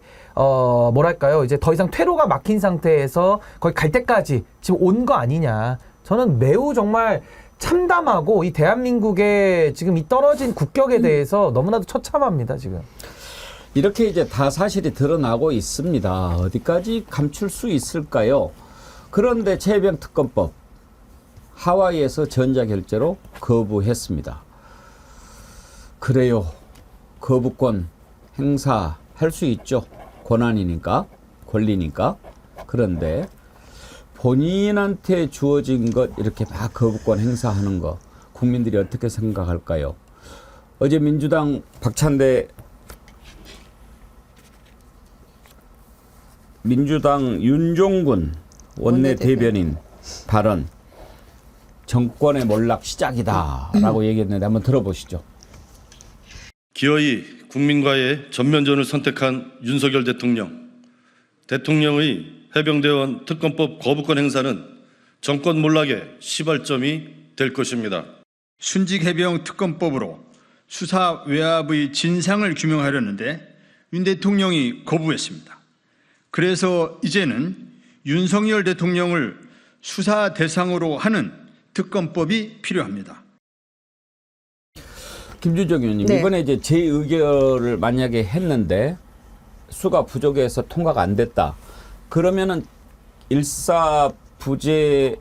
뭐랄까요, 이제 더 이상 퇴로가 막힌 상태에서 거의 갈 때까지 지금 온 거 아니냐. 저는 매우 정말 참담하고 이 대한민국의 지금 이 떨어진 국격에 대해서 너무나도 처참합니다, 지금. 이렇게 이제 다 사실이 드러나고 있습니다. 어디까지 감출 수 있을까요? 그런데 최해병 특검법 하와이에서 전자결제로 거부했습니다. 그래요. 거부권 행사할 수 있죠. 권한이니까, 권리니까. 그런데 본인한테 주어진 것 이렇게 막 거부권 행사하는 거 국민들이 어떻게 생각할까요? 어제 민주당 박찬대 민주당 윤종군 원내대변인 발언 정권의 몰락 시작이다라고 얘기했는데 한번 들어보시죠. 기어이 국민과의 전면전을 선택한 윤석열 대통령의 해병대원 특검법 거부권 행사는 정권 몰락의 시발점이 될 것입니다. 순직 해병 특검법으로 수사 외압의 진상을 규명하려는데 윤 대통령이 거부했습니다. 그래서 이제는 윤석열 대통령을 수사 대상으로 하는 특검법이 필요합니다. 김주정 의원님, 네. 이번에 이제 재의결을 만약에 했는데 수가 부족해서 통과가 안 됐다. 그러면은 일사부재의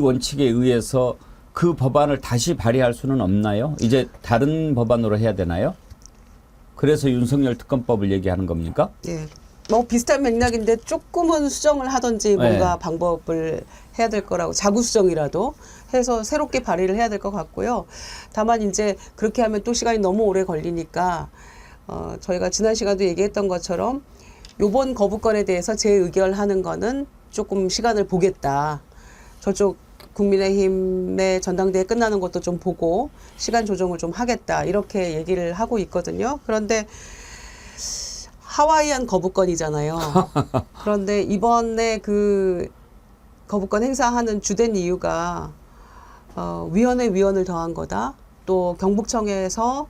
원칙에 의해서 그 법안을 다시 발의할 수는 없나요? 이제 다른 법안으로 해야 되나요? 그래서 윤석열 특검법을 얘기하는 겁니까? 예. 뭐 비슷한 맥락인데 조금은 수정을 하든지 뭔가 네. 방법을 해야 될 거라고, 자구 수정이라도 해서 새롭게 발의를 해야 될 것 같고요. 다만 이제 그렇게 하면 또 시간이 너무 오래 걸리니까 저희가 지난 시간도 얘기했던 것처럼 요번 거부권에 대해서 재의결하는 거는 조금 시간을 보겠다. 저쪽 국민의힘의 전당대회 끝나는 것도 좀 보고 시간 조정을 좀 하겠다. 이렇게 얘기를 하고 있거든요. 그런데 하와이안 거부권이잖아요. 그런데 이번에 그 거부권 행사하는 주된 이유가 위원을 더한 거다. 또 경북청에서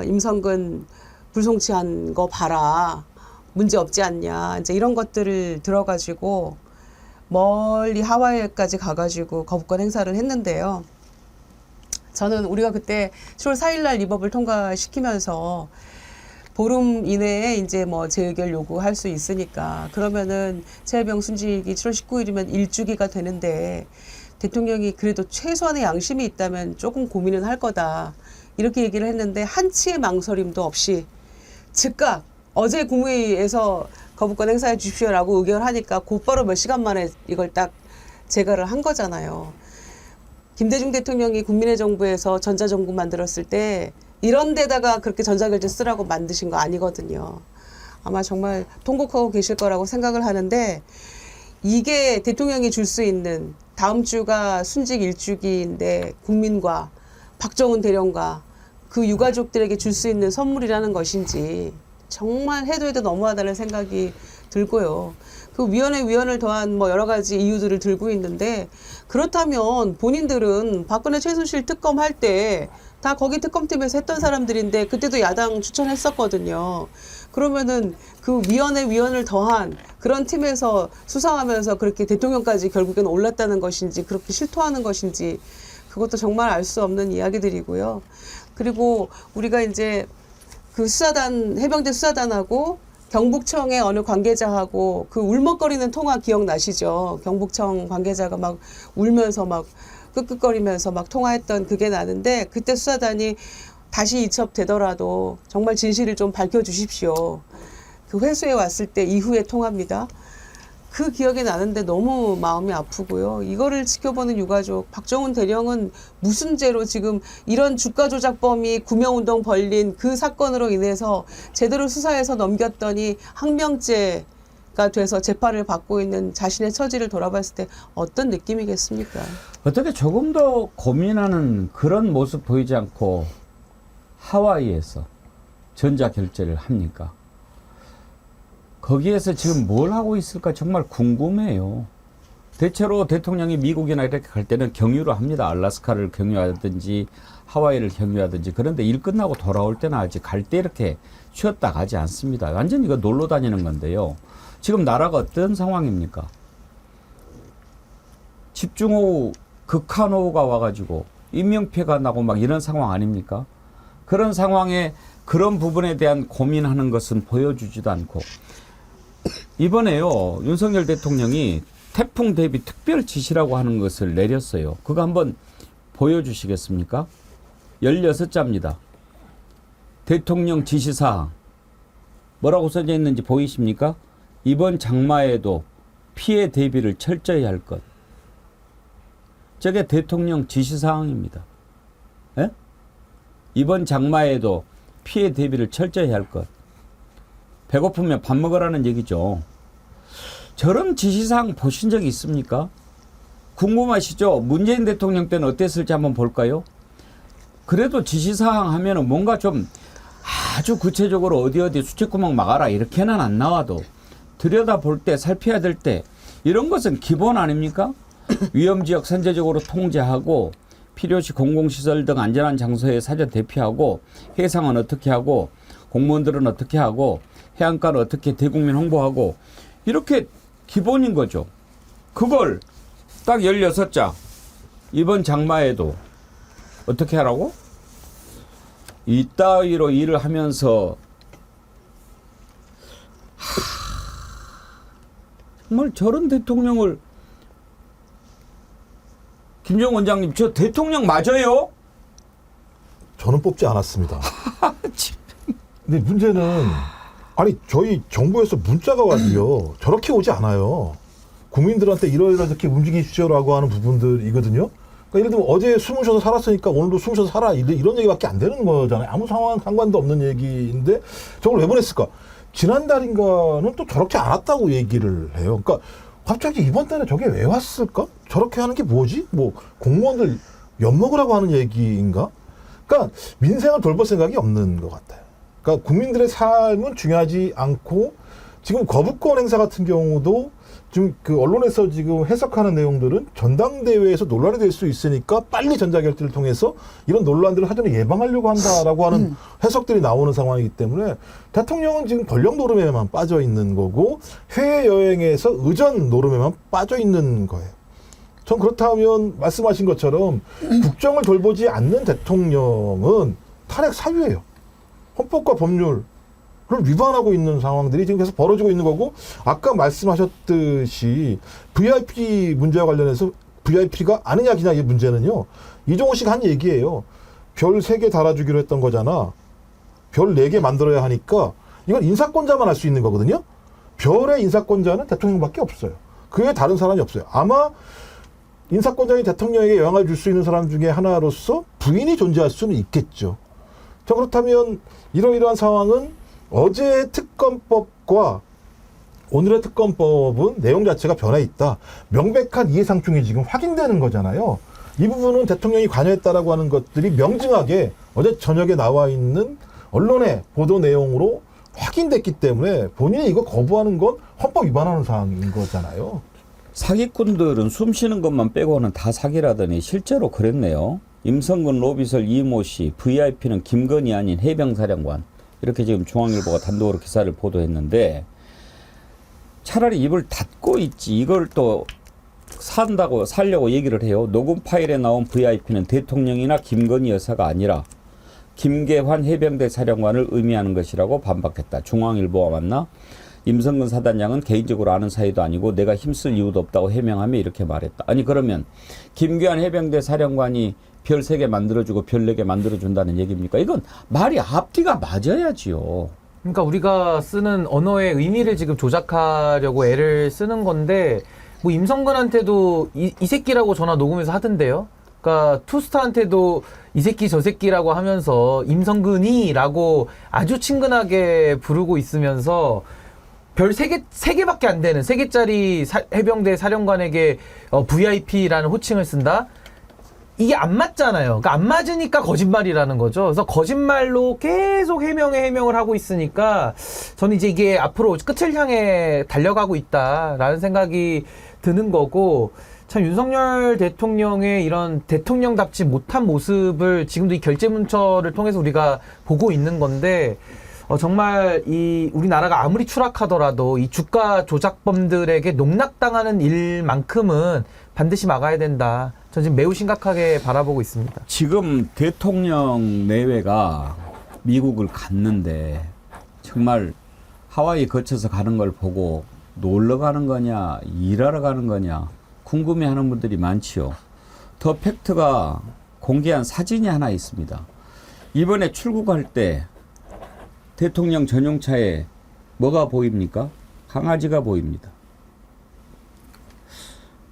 임성근 불송치한 거 봐라. 문제 없지 않냐. 이제 이런 것들을 들어가지고 멀리 하와이까지 가가지고 거부권 행사를 했는데요. 저는 우리가 그때 10월 4일 날 이 법을 통과시키면서 보름 이내에 이제 뭐 재의결 요구할 수 있으니까 그러면은 최혜병 순직이 7월 19일이면 1주기가 되는데 대통령이 그래도 최소한의 양심이 있다면 조금 고민은 할 거다. 이렇게 얘기를 했는데 한치의 망설임도 없이 즉각 어제 국무회의에서 거부권 행사해 주십시오라고 의결하니까 곧바로 몇 시간 만에 이걸 딱 제거를 한 거잖아요. 김대중 대통령이 국민의 정부에서 전자정부 만들었을 때 이런 데다가 그렇게 전자결제 쓰라고 만드신 거 아니거든요. 아마 정말 통곡하고 계실 거라고 생각을 하는데 이게 대통령이 줄 수 있는 다음 주가 순직 1주기인데 국민과 박정훈 대령과 그 유가족들에게 줄 수 있는 선물이라는 것인지 정말 해도 너무하다는 생각이 들고요. 그 위원을 더한 뭐 여러 가지 이유들을 들고 있는데 그렇다면 본인들은 박근혜 최순실 특검 할 때 다 거기 특검팀에서 했던 사람들인데 그때도 야당 추천했었거든요. 그러면은 그 위원을 더한 그런 팀에서 수사하면서 그렇게 대통령까지 결국엔 올랐다는 것인지 그렇게 실토하는 것인지 그것도 정말 알 수 없는 이야기들이고요. 그리고 우리가 이제 그 수사단, 해병대 수사단하고 경북청의 어느 관계자하고 그 울먹거리는 통화 기억나시죠? 경북청 관계자가 막 울면서 막 끄끄거리면서 막 통화했던 그게 나는데 그때 수사단이 다시 이첩되더라도 정말 진실을 좀 밝혀주십시오. 그 회수해 왔을 때 이후의 통화입니다. 그 기억이 나는데 너무 마음이 아프고요. 이거를 지켜보는 유가족, 박정훈 대령은 무슨 죄로 지금 이런 주가 조작범이 구명운동 벌린 그 사건으로 인해서 제대로 수사해서 넘겼더니 항명죄가 돼서 재판을 받고 있는 자신의 처지를 돌아봤을 때 어떤 느낌이겠습니까? 어떻게 조금 더 고민하는 그런 모습 보이지 않고 하와이에서 전자결제를 합니까? 거기에서 지금 뭘 하고 있을까 정말 궁금해요. 대체로 대통령이 미국이나 이렇게 갈 때는 경유를 합니다. 알래스카를 경유하든지 하와이를 경유하든지. 그런데 일 끝나고 돌아올 때는 아직 갈 때 이렇게 쉬었다 가지 않습니다. 완전히 이거 놀러 다니는 건데요. 지금 나라가 어떤 상황입니까? 집중호우, 극한호우가 와가지고 인명피해가 나고 막 이런 상황 아닙니까? 그런 상황에 그런 부분에 대한 고민하는 것은 보여주지도 않고 이번에요 윤석열 대통령이 태풍 대비 특별 지시라고 하는 것을 내렸어요. 그거 한번 보여주시겠습니까? 16자입니다. 대통령 지시사항 뭐라고 써져 있는지 보이십니까? 이번 장마에도 피해 대비를 철저히 할 것. 저게 대통령 지시사항입니다. 예? 이번 장마에도 피해 대비를 철저히 할 것. 배고프면 밥 먹으라는 얘기죠. 저런 지시사항 보신 적이 있습니까? 궁금하시죠? 문재인 대통령 때는 어땠을지 한번 볼까요? 그래도 지시사항 하면은 뭔가 좀 아주 구체적으로 어디 수채구멍 막아라 이렇게는 안 나와도 들여다볼 때 살펴야 될 때 이런 것은 기본 아닙니까? 위험지역 선제적으로 통제하고 필요시 공공시설 등 안전한 장소에 사전 대피하고 해상은 어떻게 하고 공무원들은 어떻게 하고 해안가는 어떻게 대국민 홍보하고 이렇게 기본인 거죠. 그걸 딱 16자 이번 장마에도 어떻게 하라고? 이따위로 일을 하면서 정말 저런 대통령을 김정 원장님 저 대통령 맞아요? 저는 뽑지 않았습니다. 근데 문제는 아니 저희 정부에서 문자가 와도요 저렇게 오지 않아요. 국민들한테 이렇게 움직이십시오라고 하는 부분들이거든요. 그러니까 예를 들면 어제 숨을 쉬어서 살았으니까 오늘도 숨을 쉬어서 살아 이런 얘기밖에 안 되는 거잖아요. 아무 상관도 없는 얘기인데 저걸 왜 보냈을까? 지난달인가는 또 저렇게 안 왔다고 얘기를 해요. 그러니까 갑자기 이번 달에 저게 왜 왔을까? 저렇게 하는 게 뭐지? 뭐 공무원들 엿먹으라고 하는 얘기인가? 그러니까 민생을 돌볼 생각이 없는 것 같아요. 그러니까 국민들의 삶은 중요하지 않고 지금 거부권 행사 같은 경우도 지금 그 언론에서 지금 해석하는 내용들은 전당대회에서 논란이 될 수 있으니까 빨리 전자결제를 통해서 이런 논란들을 사전에 예방하려고 한다라고 하는 해석들이 나오는 상황이기 때문에 대통령은 지금 권력 노름에만 빠져 있는 거고 해외여행에서 의전 노름에만 빠져 있는 거예요. 전 그렇다면 말씀하신 것처럼 국정을 돌보지 않는 대통령은 탄핵 사유예요. 헌법과 법률을 위반하고 있는 상황들이 지금 계속 벌어지고 있는 거고 아까 말씀하셨듯이 VIP 문제와 관련해서 VIP가 아니냐 기냐 이 문제는요. 이종호 씨가 한 얘기예요. 별 3개 달아주기로 했던 거잖아. 별 4개 만들어야 하니까 이건 인사권자만 할 수 있는 거거든요. 별의 인사권자는 대통령밖에 없어요. 그 외에 다른 사람이 없어요. 아마 인사권자인 대통령에게 영향을 줄 수 있는 사람 중에 하나로서 부인이 존재할 수는 있겠죠. 자, 그렇다면 이러이러한 상황은 어제의 특검법과 오늘의 특검법은 내용 자체가 변해 있다. 명백한 이해상충이 지금 확인되는 거잖아요. 이 부분은 대통령이 관여했다라고 하는 것들이 명징하게 어제 저녁에 나와 있는 언론의 보도 내용으로 확인됐기 때문에 본인이 이거 거부하는 건 헌법 위반하는 사항인 거잖아요. 사기꾼들은 숨 쉬는 것만 빼고는 다 사기라더니 실제로 그랬네요. 임성근, 로비설, 이모 씨, VIP는 김건희 아닌 해병사령관. 이렇게 지금 중앙일보가 단독으로 기사를 보도했는데 차라리 입을 닫고 있지 이걸 또 살려고 얘기를 해요. 녹음 파일에 나온 VIP는 대통령이나 김건희 여사가 아니라 김계환 해병대 사령관을 의미하는 것이라고 반박했다. 중앙일보와 만나 임성근 사단장은 개인적으로 아는 사이도 아니고 내가 힘쓸 이유도 없다고 해명하며 이렇게 말했다. 아니 그러면 김계환 해병대 사령관이 별 3개 만들어주고 별 4개 만들어준다는 얘기입니까? 이건 말이 앞뒤가 맞아야지요. 그러니까 우리가 쓰는 언어의 의미를 지금 조작하려고 애를 쓰는 건데 뭐 임성근한테도 이 새끼라고 전화 녹음해서 하던데요. 그러니까 투스타한테도 이 새끼 저 새끼라고 하면서 임성근이라고 아주 친근하게 부르고 있으면서 별 3개밖에 안 되는 3개짜리 해병대 사령관에게 VIP라는 호칭을 쓴다? 이게 안 맞잖아요. 그러니까 안 맞으니까 거짓말이라는 거죠. 그래서 거짓말로 계속 해명을 하고 있으니까 저는 이제 이게 앞으로 끝을 향해 달려가고 있다라는 생각이 드는 거고 참 윤석열 대통령의 이런 대통령답지 못한 모습을 지금도 이 결재문서를 통해서 우리가 보고 있는 건데 정말 이 우리나라가 아무리 추락하더라도 이 주가 조작범들에게 농락당하는 일만큼은 반드시 막아야 된다. 전 지금 매우 심각하게 바라보고 있습니다. 지금 대통령 내외가 미국을 갔는데 정말 하와이 거쳐서 가는 걸 보고 놀러 가는 거냐 일하러 가는 거냐 궁금해하는 분들이 많지요. 더 팩트가 공개한 사진이 하나 있습니다. 이번에 출국할 때 대통령 전용차에 뭐가 보입니까? 강아지가 보입니다.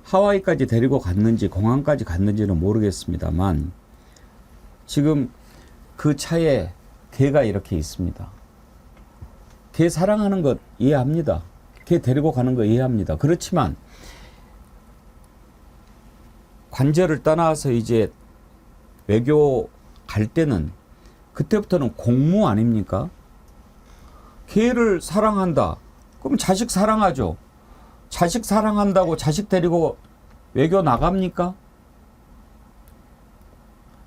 하와이까지 데리고 갔는지 공항까지 갔는지는 모르겠습니다만 지금 그 차에 개가 이렇게 있습니다. 개 사랑하는 것 이해합니다. 개 데리고 가는 거 이해합니다. 그렇지만 관절을 떠나서 이제 외교 갈 때는 그때부터는 공무 아닙니까? 개를 사랑한다. 그럼 자식 사랑하죠. 자식 사랑한다고 자식 데리고 외교 나갑니까?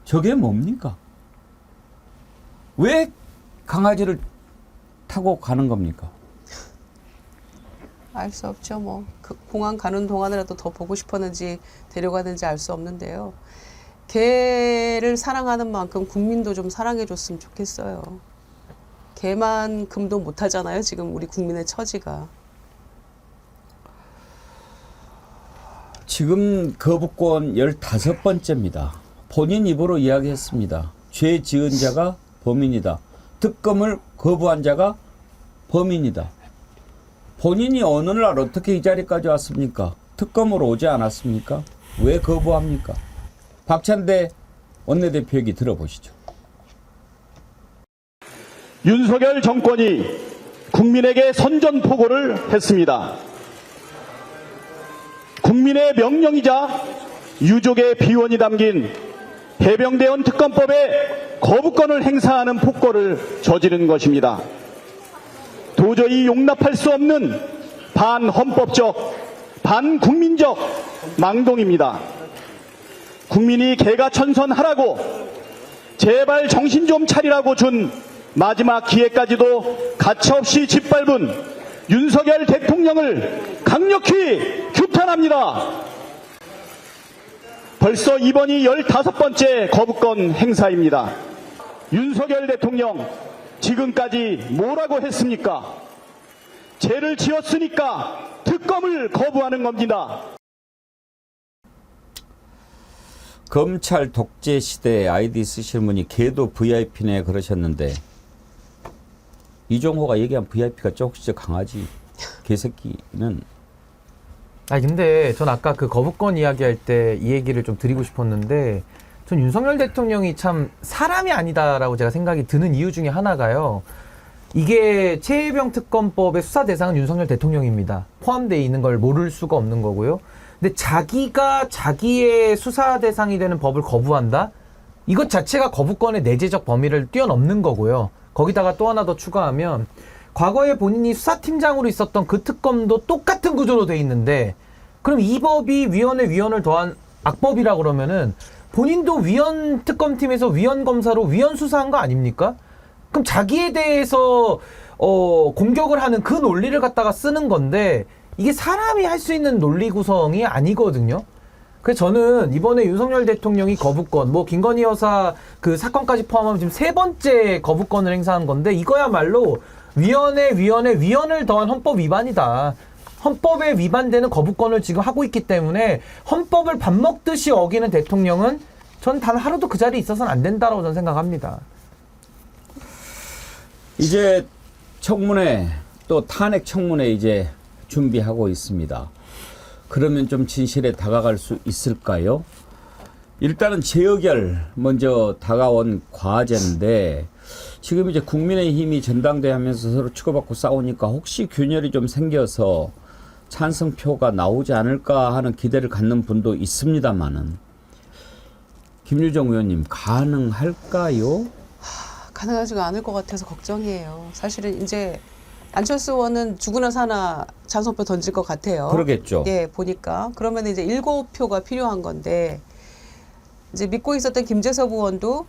저게 뭡니까? 왜 강아지를 타고 가는 겁니까? 알 수 없죠. 뭐 그 공항 가는 동안이라도 더 보고 싶었는지 데려가는지 알 수 없는데요. 개를 사랑하는 만큼 국민도 좀 사랑해줬으면 좋겠어요. 개만큼도 못하잖아요. 지금 우리 국민의 처지가. 지금 거부권 15번째입니다. 본인 입으로 이야기했습니다. 죄 지은 자가 범인이다. 특검을 거부한 자가 범인이다. 본인이 어느 날 어떻게 이 자리까지 왔습니까? 특검으로 오지 않았습니까? 왜 거부합니까? 박찬대 원내대표 얘기 들어보시죠. 윤석열 정권이 국민에게 선전포고를 했습니다. 국민의 명령이자 유족의 비원이 담긴 해병대원 특검법에 거부권을 행사하는 폭거를 저지른 것입니다. 도저히 용납할 수 없는 반헌법적, 반국민적 망동입니다. 국민이 개가천선하라고 제발 정신 좀 차리라고 준 마지막 기회까지도 가차없이 짓밟은 윤석열 대통령을 강력히 규탄합니다. 벌써 이번이 15번째 거부권 행사입니다. 윤석열 대통령 지금까지 뭐라고 했습니까? 죄를 지었으니까 특검을 거부하는 겁니다. 검찰 독재 시대에 아이디 쓰시는 분이 걔도 VIP네 그러셨는데 이종호가 얘기한 VIP가 조금씩 강아지 개새끼는. 근데 전 아까 그 거부권 이야기할 때 이 얘기를 좀 드리고 싶었는데 전 윤석열 대통령이 참 사람이 아니다라고 제가 생각이 드는 이유 중에 하나가요. 이게 최혜병 특검법의 수사 대상은 윤석열 대통령입니다. 포함되어 있는 걸 모를 수가 없는 거고요. 근데 자기가 자기의 수사 대상이 되는 법을 거부한다? 이것 자체가 거부권의 내재적 범위를 뛰어넘는 거고요. 거기다가 또 하나 더 추가하면 과거에 본인이 수사팀장으로 있었던 그 특검도 똑같은 구조로 돼 있는데 그럼 이 법이 위원회 위원을 더한 악법이라 그러면은 본인도 위원 특검팀에서 위원 검사로 위원 수사한 거 아닙니까? 그럼 자기에 대해서 공격을 하는 그 논리를 갖다가 쓰는 건데 이게 사람이 할 수 있는 논리 구성이 아니거든요. 그래서 저는 이번에 윤석열 대통령이 거부권, 김건희 여사 그 사건까지 포함하면 지금 3번째 거부권을 행사한 건데 이거야말로 위원회 위원을 더한 헌법 위반이다. 헌법에 위반되는 거부권을 지금 하고 있기 때문에 헌법을 밥 먹듯이 어기는 대통령은 전 단 하루도 그 자리에 있어서는 안 된다라고 저는 생각합니다. 이제 청문회 또 탄핵 청문회 이제 준비하고 있습니다. 그러면 좀 진실에 다가갈 수 있을까요? 일단은 재의결 먼저 다가온 과제인데 지금 이제 국민의힘이 전당대회 하면서 서로 치고받고 싸우니까 혹시 균열이 좀 생겨서 찬성표가 나오지 않을까 하는 기대를 갖는 분도 있습니다만은 김유정 의원님 가능할까요? 가능하지가 않을 것 같아서 걱정이에요. 사실은 이제 안철수 의원은 죽으나 사나 찬성표 던질 것 같아요. 그러겠죠. 예, 보니까. 그러면 이제 7표가 필요한 건데 이제 믿고 있었던 김재섭 의원도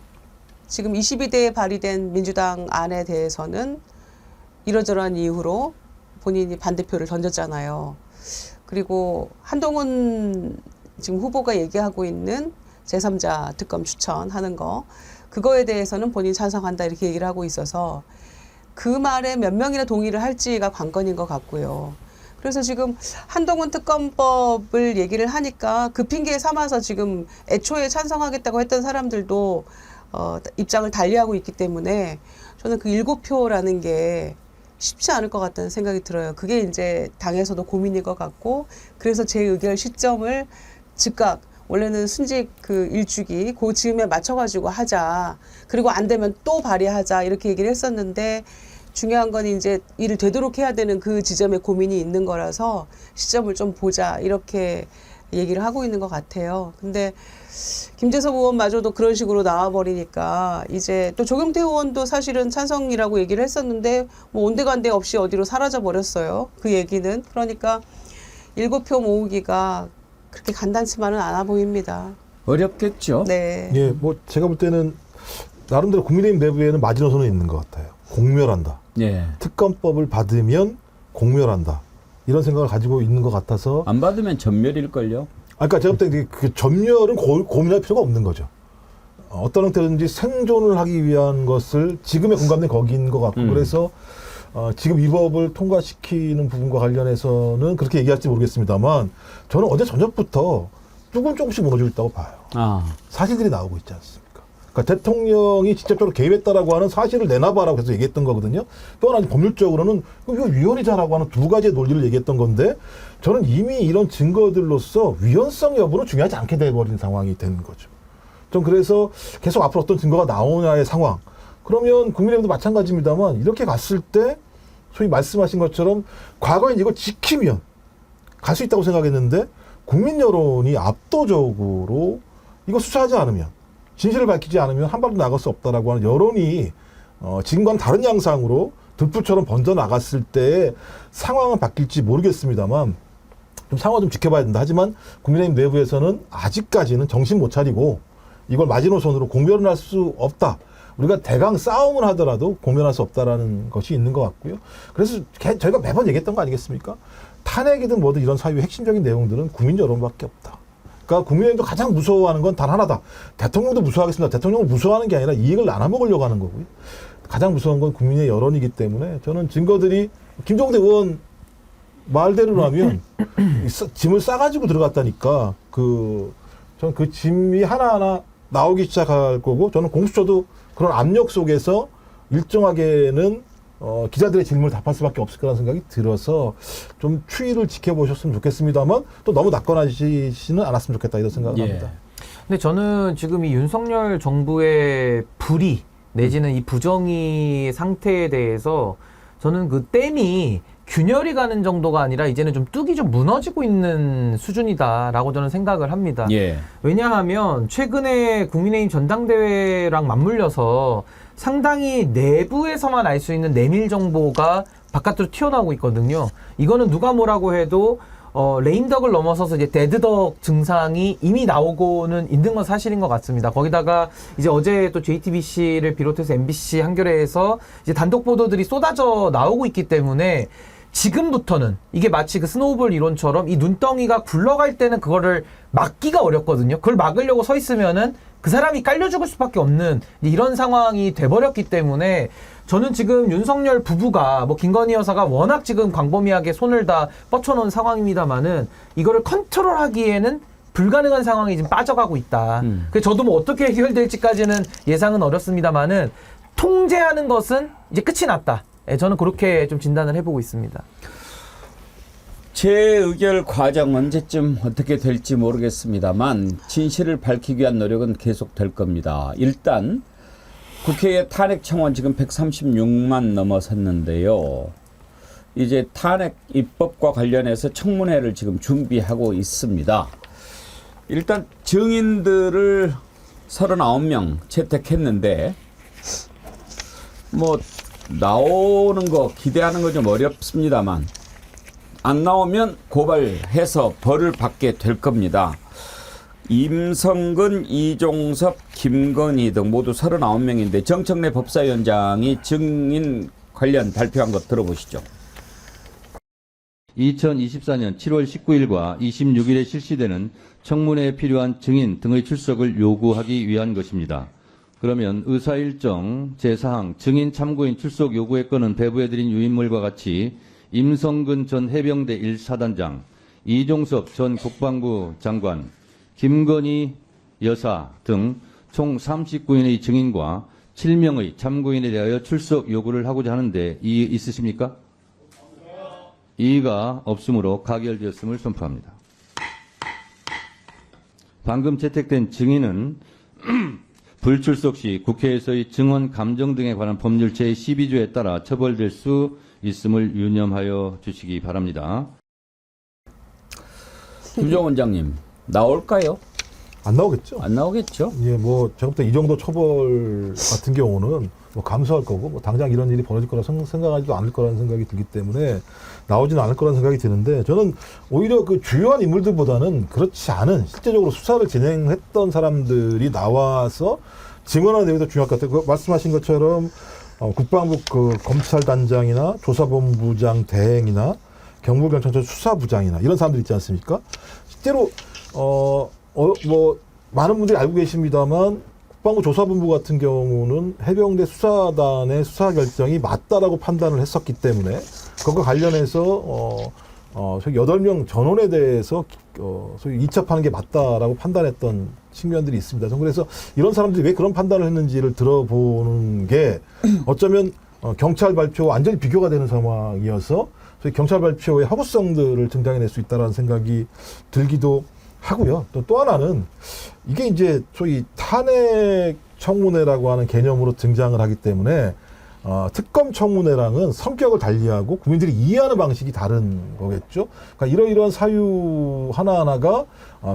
지금 22대에 발의된 민주당 안에 대해서는 이러저러한 이유로 본인이 반대표를 던졌잖아요. 그리고 한동훈 지금 후보가 얘기하고 있는 제3자 특검 추천하는 거 그거에 대해서는 본인 찬성한다 이렇게 얘기를 하고 있어서 그 말에 몇 명이나 동의를 할지가 관건인 것 같고요. 그래서 지금 한동훈 특검법을 얘기를 하니까 그 핑계 삼아서 지금 애초에 찬성하겠다고 했던 사람들도 입장을 달리하고 있기 때문에 저는 그 7표라는 게 쉽지 않을 것 같다는 생각이 들어요. 그게 이제 당에서도 고민일 것 같고 그래서 재의결 시점을 즉각 원래는 순직 그 일주기 그 즈음에 맞춰가지고 하자. 그리고 안 되면 또 발의하자 이렇게 얘기를 했었는데 중요한 건 이제 일을 되도록 해야 되는 그 지점에 고민이 있는 거라서 시점을 좀 보자 이렇게 얘기를 하고 있는 것 같아요. 근데 김재섭 의원마저도 그런 식으로 나와버리니까 이제 또 조경태 의원도 사실은 찬성이라고 얘기를 했었는데 뭐 온데간데 없이 어디로 사라져 버렸어요. 그 얘기는. 그러니까 7표 모으기가 그렇게 간단치만은 않아 보입니다. 어렵겠죠. 네. 예, 제가 볼 때는 나름대로 국민의힘 내부에는 마지노선은 있는 것 같아요. 공멸한다. 예. 특검법을 받으면 공멸한다. 이런 생각을 가지고 있는 것 같아서 안 받으면 전멸일걸요. 그러니까 제가 볼 때 그 전멸은 고민할 필요가 없는 거죠. 어떤 형태든지 생존을 하기 위한 것을 지금의 공감대 거기인 것 같고 그래서 지금 이 법을 통과시키는 부분과 관련해서는 그렇게 얘기할지 모르겠습니다만 저는 어제 저녁부터 조금씩 무너지고 있다고 봐요. 사실들이 나오고 있지 않습니까? 그러니까 대통령이 직접적으로 개입했다라고 하는 사실을 내놔봐라고 해서 얘기했던 거거든요. 또 하나 법률적으로는 이거 위헌이자라고 하는 두 가지의 논리를 얘기했던 건데 저는 이미 이런 증거들로서 위헌성 여부는 중요하지 않게 돼버린 상황이 된 거죠. 좀 그래서 계속 앞으로 어떤 증거가 나오냐의 상황. 그러면 국민의힘도 마찬가지입니다만 이렇게 갔을 때 소위 말씀하신 것처럼 과거에 이걸 지키면 갈 수 있다고 생각했는데 국민 여론이 압도적으로 이거 수사하지 않으면 진실을 밝히지 않으면 한 발도 나갈 수 없다라고 하는 여론이 지금과는 다른 양상으로 들불처럼 번져 나갔을 때 상황은 바뀔지 모르겠습니다만 좀 상황 좀 지켜봐야 된다. 하지만 국민의힘 내부에서는 아직까지는 정신 못 차리고 이걸 마지노선으로 공멸할 수 없다. 우리가 대강 싸움을 하더라도 공멸할 수 없다라는 것이 있는 것 같고요. 그래서 저희가 매번 얘기했던 거 아니겠습니까? 탄핵이든 뭐든 이런 사유의 핵심적인 내용들은 국민 여론밖에 없다. 그러니까 국민의힘도 가장 무서워하는 건 단 하나다. 대통령도 무서워하겠습니다. 대통령을 무서워하는 게 아니라 이익을 나눠먹으려고 하는 거고요. 가장 무서운 건 국민의 여론이기 때문에 저는 증거들이 김종대 의원 말대로라면 짐을 싸가지고 들어갔다니까 저는 그 짐이 하나하나 나오기 시작할 거고 저는 공수처도 그런 압력 속에서 일정하게는 기자들의 질문을 답할 수밖에 없을 거라는 생각이 들어서 좀 추이를 지켜보셨으면 좋겠습니다만 또 너무 낙관하시지는 않았으면 좋겠다 이런 생각을 합니다. 근데 저는 지금 이 윤석열 정부의 불의 내지는 이 부정의 상태에 대해서 저는 그 댐이 균열이 가는 정도가 아니라 이제는 좀 뚝이 좀 무너지고 있는 수준이다라고 저는 생각을 합니다. 왜냐하면 최근에 국민의힘 전당대회랑 맞물려서 상당히 내부에서만 알 수 있는 내밀 정보가 바깥으로 튀어나오고 있거든요. 이거는 누가 뭐라고 해도 레임덕을 넘어서서 이제 데드덕 증상이 이미 나오고는 있는 건 사실인 것 같습니다. 거기다가 이제 어제 또 JTBC를 비롯해서 MBC 한겨레에서 이제 단독 보도들이 쏟아져 나오고 있기 때문에 지금부터는 이게 마치 그 스노우볼 이론처럼 이 눈덩이가 굴러갈 때는 그거를 막기가 어렵거든요. 그걸 막으려고 서 있으면은 그 사람이 깔려 죽을 수밖에 없는 이런 상황이 돼버렸기 때문에 저는 지금 윤석열 부부가 뭐 김건희 여사가 워낙 지금 광범위하게 손을 다 뻗쳐놓은 상황입니다만은 이거를 컨트롤하기에는 불가능한 상황이 지금 빠져가고 있다. 그래서 저도 뭐 어떻게 해결될지까지는 예상은 어렵습니다만은 통제하는 것은 이제 끝이 났다. 저는 그렇게 좀 진단을 해보고 있습니다. 재의결 과정 언제쯤 어떻게 될지 모르겠습니다만 진실을 밝히기 위한 노력은 계속될 겁니다. 일단 국회의 탄핵 청원 지금 136만 넘어섰는데요. 이제 탄핵 입법과 관련해서 청문회를 지금 준비하고 있습니다. 일단 증인들을 39명 채택했는데 뭐 나오는 거 기대하는 거 좀 어렵습니다만 안 나오면 고발해서 벌을 받게 될 겁니다. 임성근, 이종섭, 김건희 등 모두 39명인데 정청래 법사위원장이 증인 관련 발표한 것 들어보시죠. 2024년 7월 19일과 26일에 실시되는 청문회에 필요한 증인 등의 출석을 요구하기 위한 것입니다. 그러면 의사일정 제4항 증인 참고인 출석 요구의 건은 배부해드린 유인물과 같이 임성근 전 해병대 1사단장, 이종섭 전 국방부 장관, 김건희 여사 등 총 39인의 증인과 7명의 참고인에 대하여 출석 요구를 하고자 하는데 이의 있으십니까? 이의가 없으므로 가결되었음을 선포합니다. 방금 채택된 증인은 불출석 시 국회에서의 증언 감정 등에 관한 법률 제12조에 따라 처벌될 수 있음을 유념하여 주시기 바랍니다. 김종 원장님, 나올까요? 안 나오겠죠. 안 나오겠죠. 예, 뭐 제가 볼 때 이 정도 처벌 같은 경우는 뭐 감수할 거고 뭐 당장 이런 일이 벌어질 거라 생각하지도 않을 거라는 생각이 들기 때문에 나오지는 않을 거라는 생각이 드는데 저는 오히려 그 주요한 인물들보다는 그렇지 않은 실제적으로 수사를 진행했던 사람들이 나와서 증언하는 내용이 더 중요할 것 같아요. 그 말씀하신 것처럼 국방부 그 검찰단장이나 조사본부장 대행이나 경북경찰청 수사부장이나 이런 사람들 있지 않습니까? 실제로 뭐 많은 분들이 알고 계십니다만 국방부 조사본부 같은 경우는 해병대 수사단의 수사 결정이 맞다라고 판단을 했었기 때문에 그것과 관련해서 저희 8명 전원에 대해서 소위 이첩하는 게 맞다라고 판단했던 측면들이 있습니다. 그래서 이런 사람들이 왜 그런 판단을 했는지를 들어보는 게 어쩌면 경찰 발표와 완전히 비교가 되는 상황이어서 소위 경찰 발표의 허구성들을 등장해낼 수 있다는 생각이 들기도 하고요. 또 하나는 이게 이제 소위 탄핵 청문회라고 하는 개념으로 등장을 하기 때문에 특검 청문회랑은 성격을 달리하고 국민들이 이해하는 방식이 다른 거겠죠. 그러니까 이러이러한 사유 하나하나가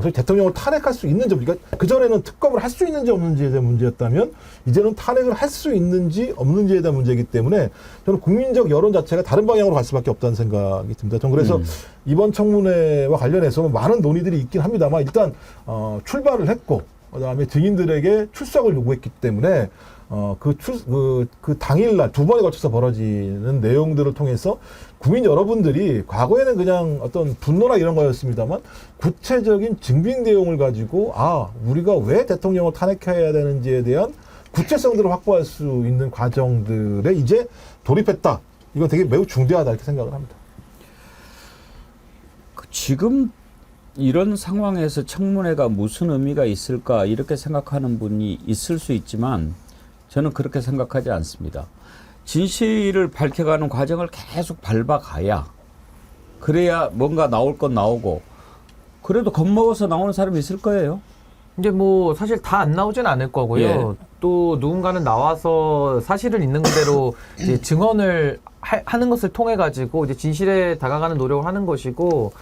소위 대통령을 탄핵할 수 있는지, 그러니까 그전에는 특검을 할 수 있는지 없는지에 대한 문제였다면 이제는 탄핵을 할 수 있는지 없는지에 대한 문제이기 때문에 저는 국민적 여론 자체가 다른 방향으로 갈 수밖에 없다는 생각이 듭니다. 저는 그래서 이번 청문회와 관련해서 많은 논의들이 있긴 합니다만 일단 출발을 했고 그다음에 증인들에게 출석을 요구했기 때문에 그 당일날 2번에 걸쳐서 벌어지는 내용들을 통해서 국민 여러분들이 과거에는 그냥 어떤 분노나 이런 거였습니다만 구체적인 증빙 내용을 가지고 우리가 왜 대통령을 탄핵해야 되는지에 대한 구체성들을 확보할 수 있는 과정들에 이제 돌입했다. 이건 되게 매우 중대하다 이렇게 생각을 합니다. 지금 이런 상황에서 청문회가 무슨 의미가 있을까 이렇게 생각하는 분이 있을 수 있지만 저는 그렇게 생각하지 않습니다. 진실을 밝혀가는 과정을 계속 밟아가야 그래야 뭔가 나올 건 나오고 그래도 겁먹어서 나오는 사람이 있을 거예요. 이제 뭐 사실 다 안 나오진 않을 거고요. 예. 또 누군가는 나와서 사실을 있는 그대로 이제 증언을 하는 것을 통해 가지고 이제 진실에 다가가는 노력을 하는 것이고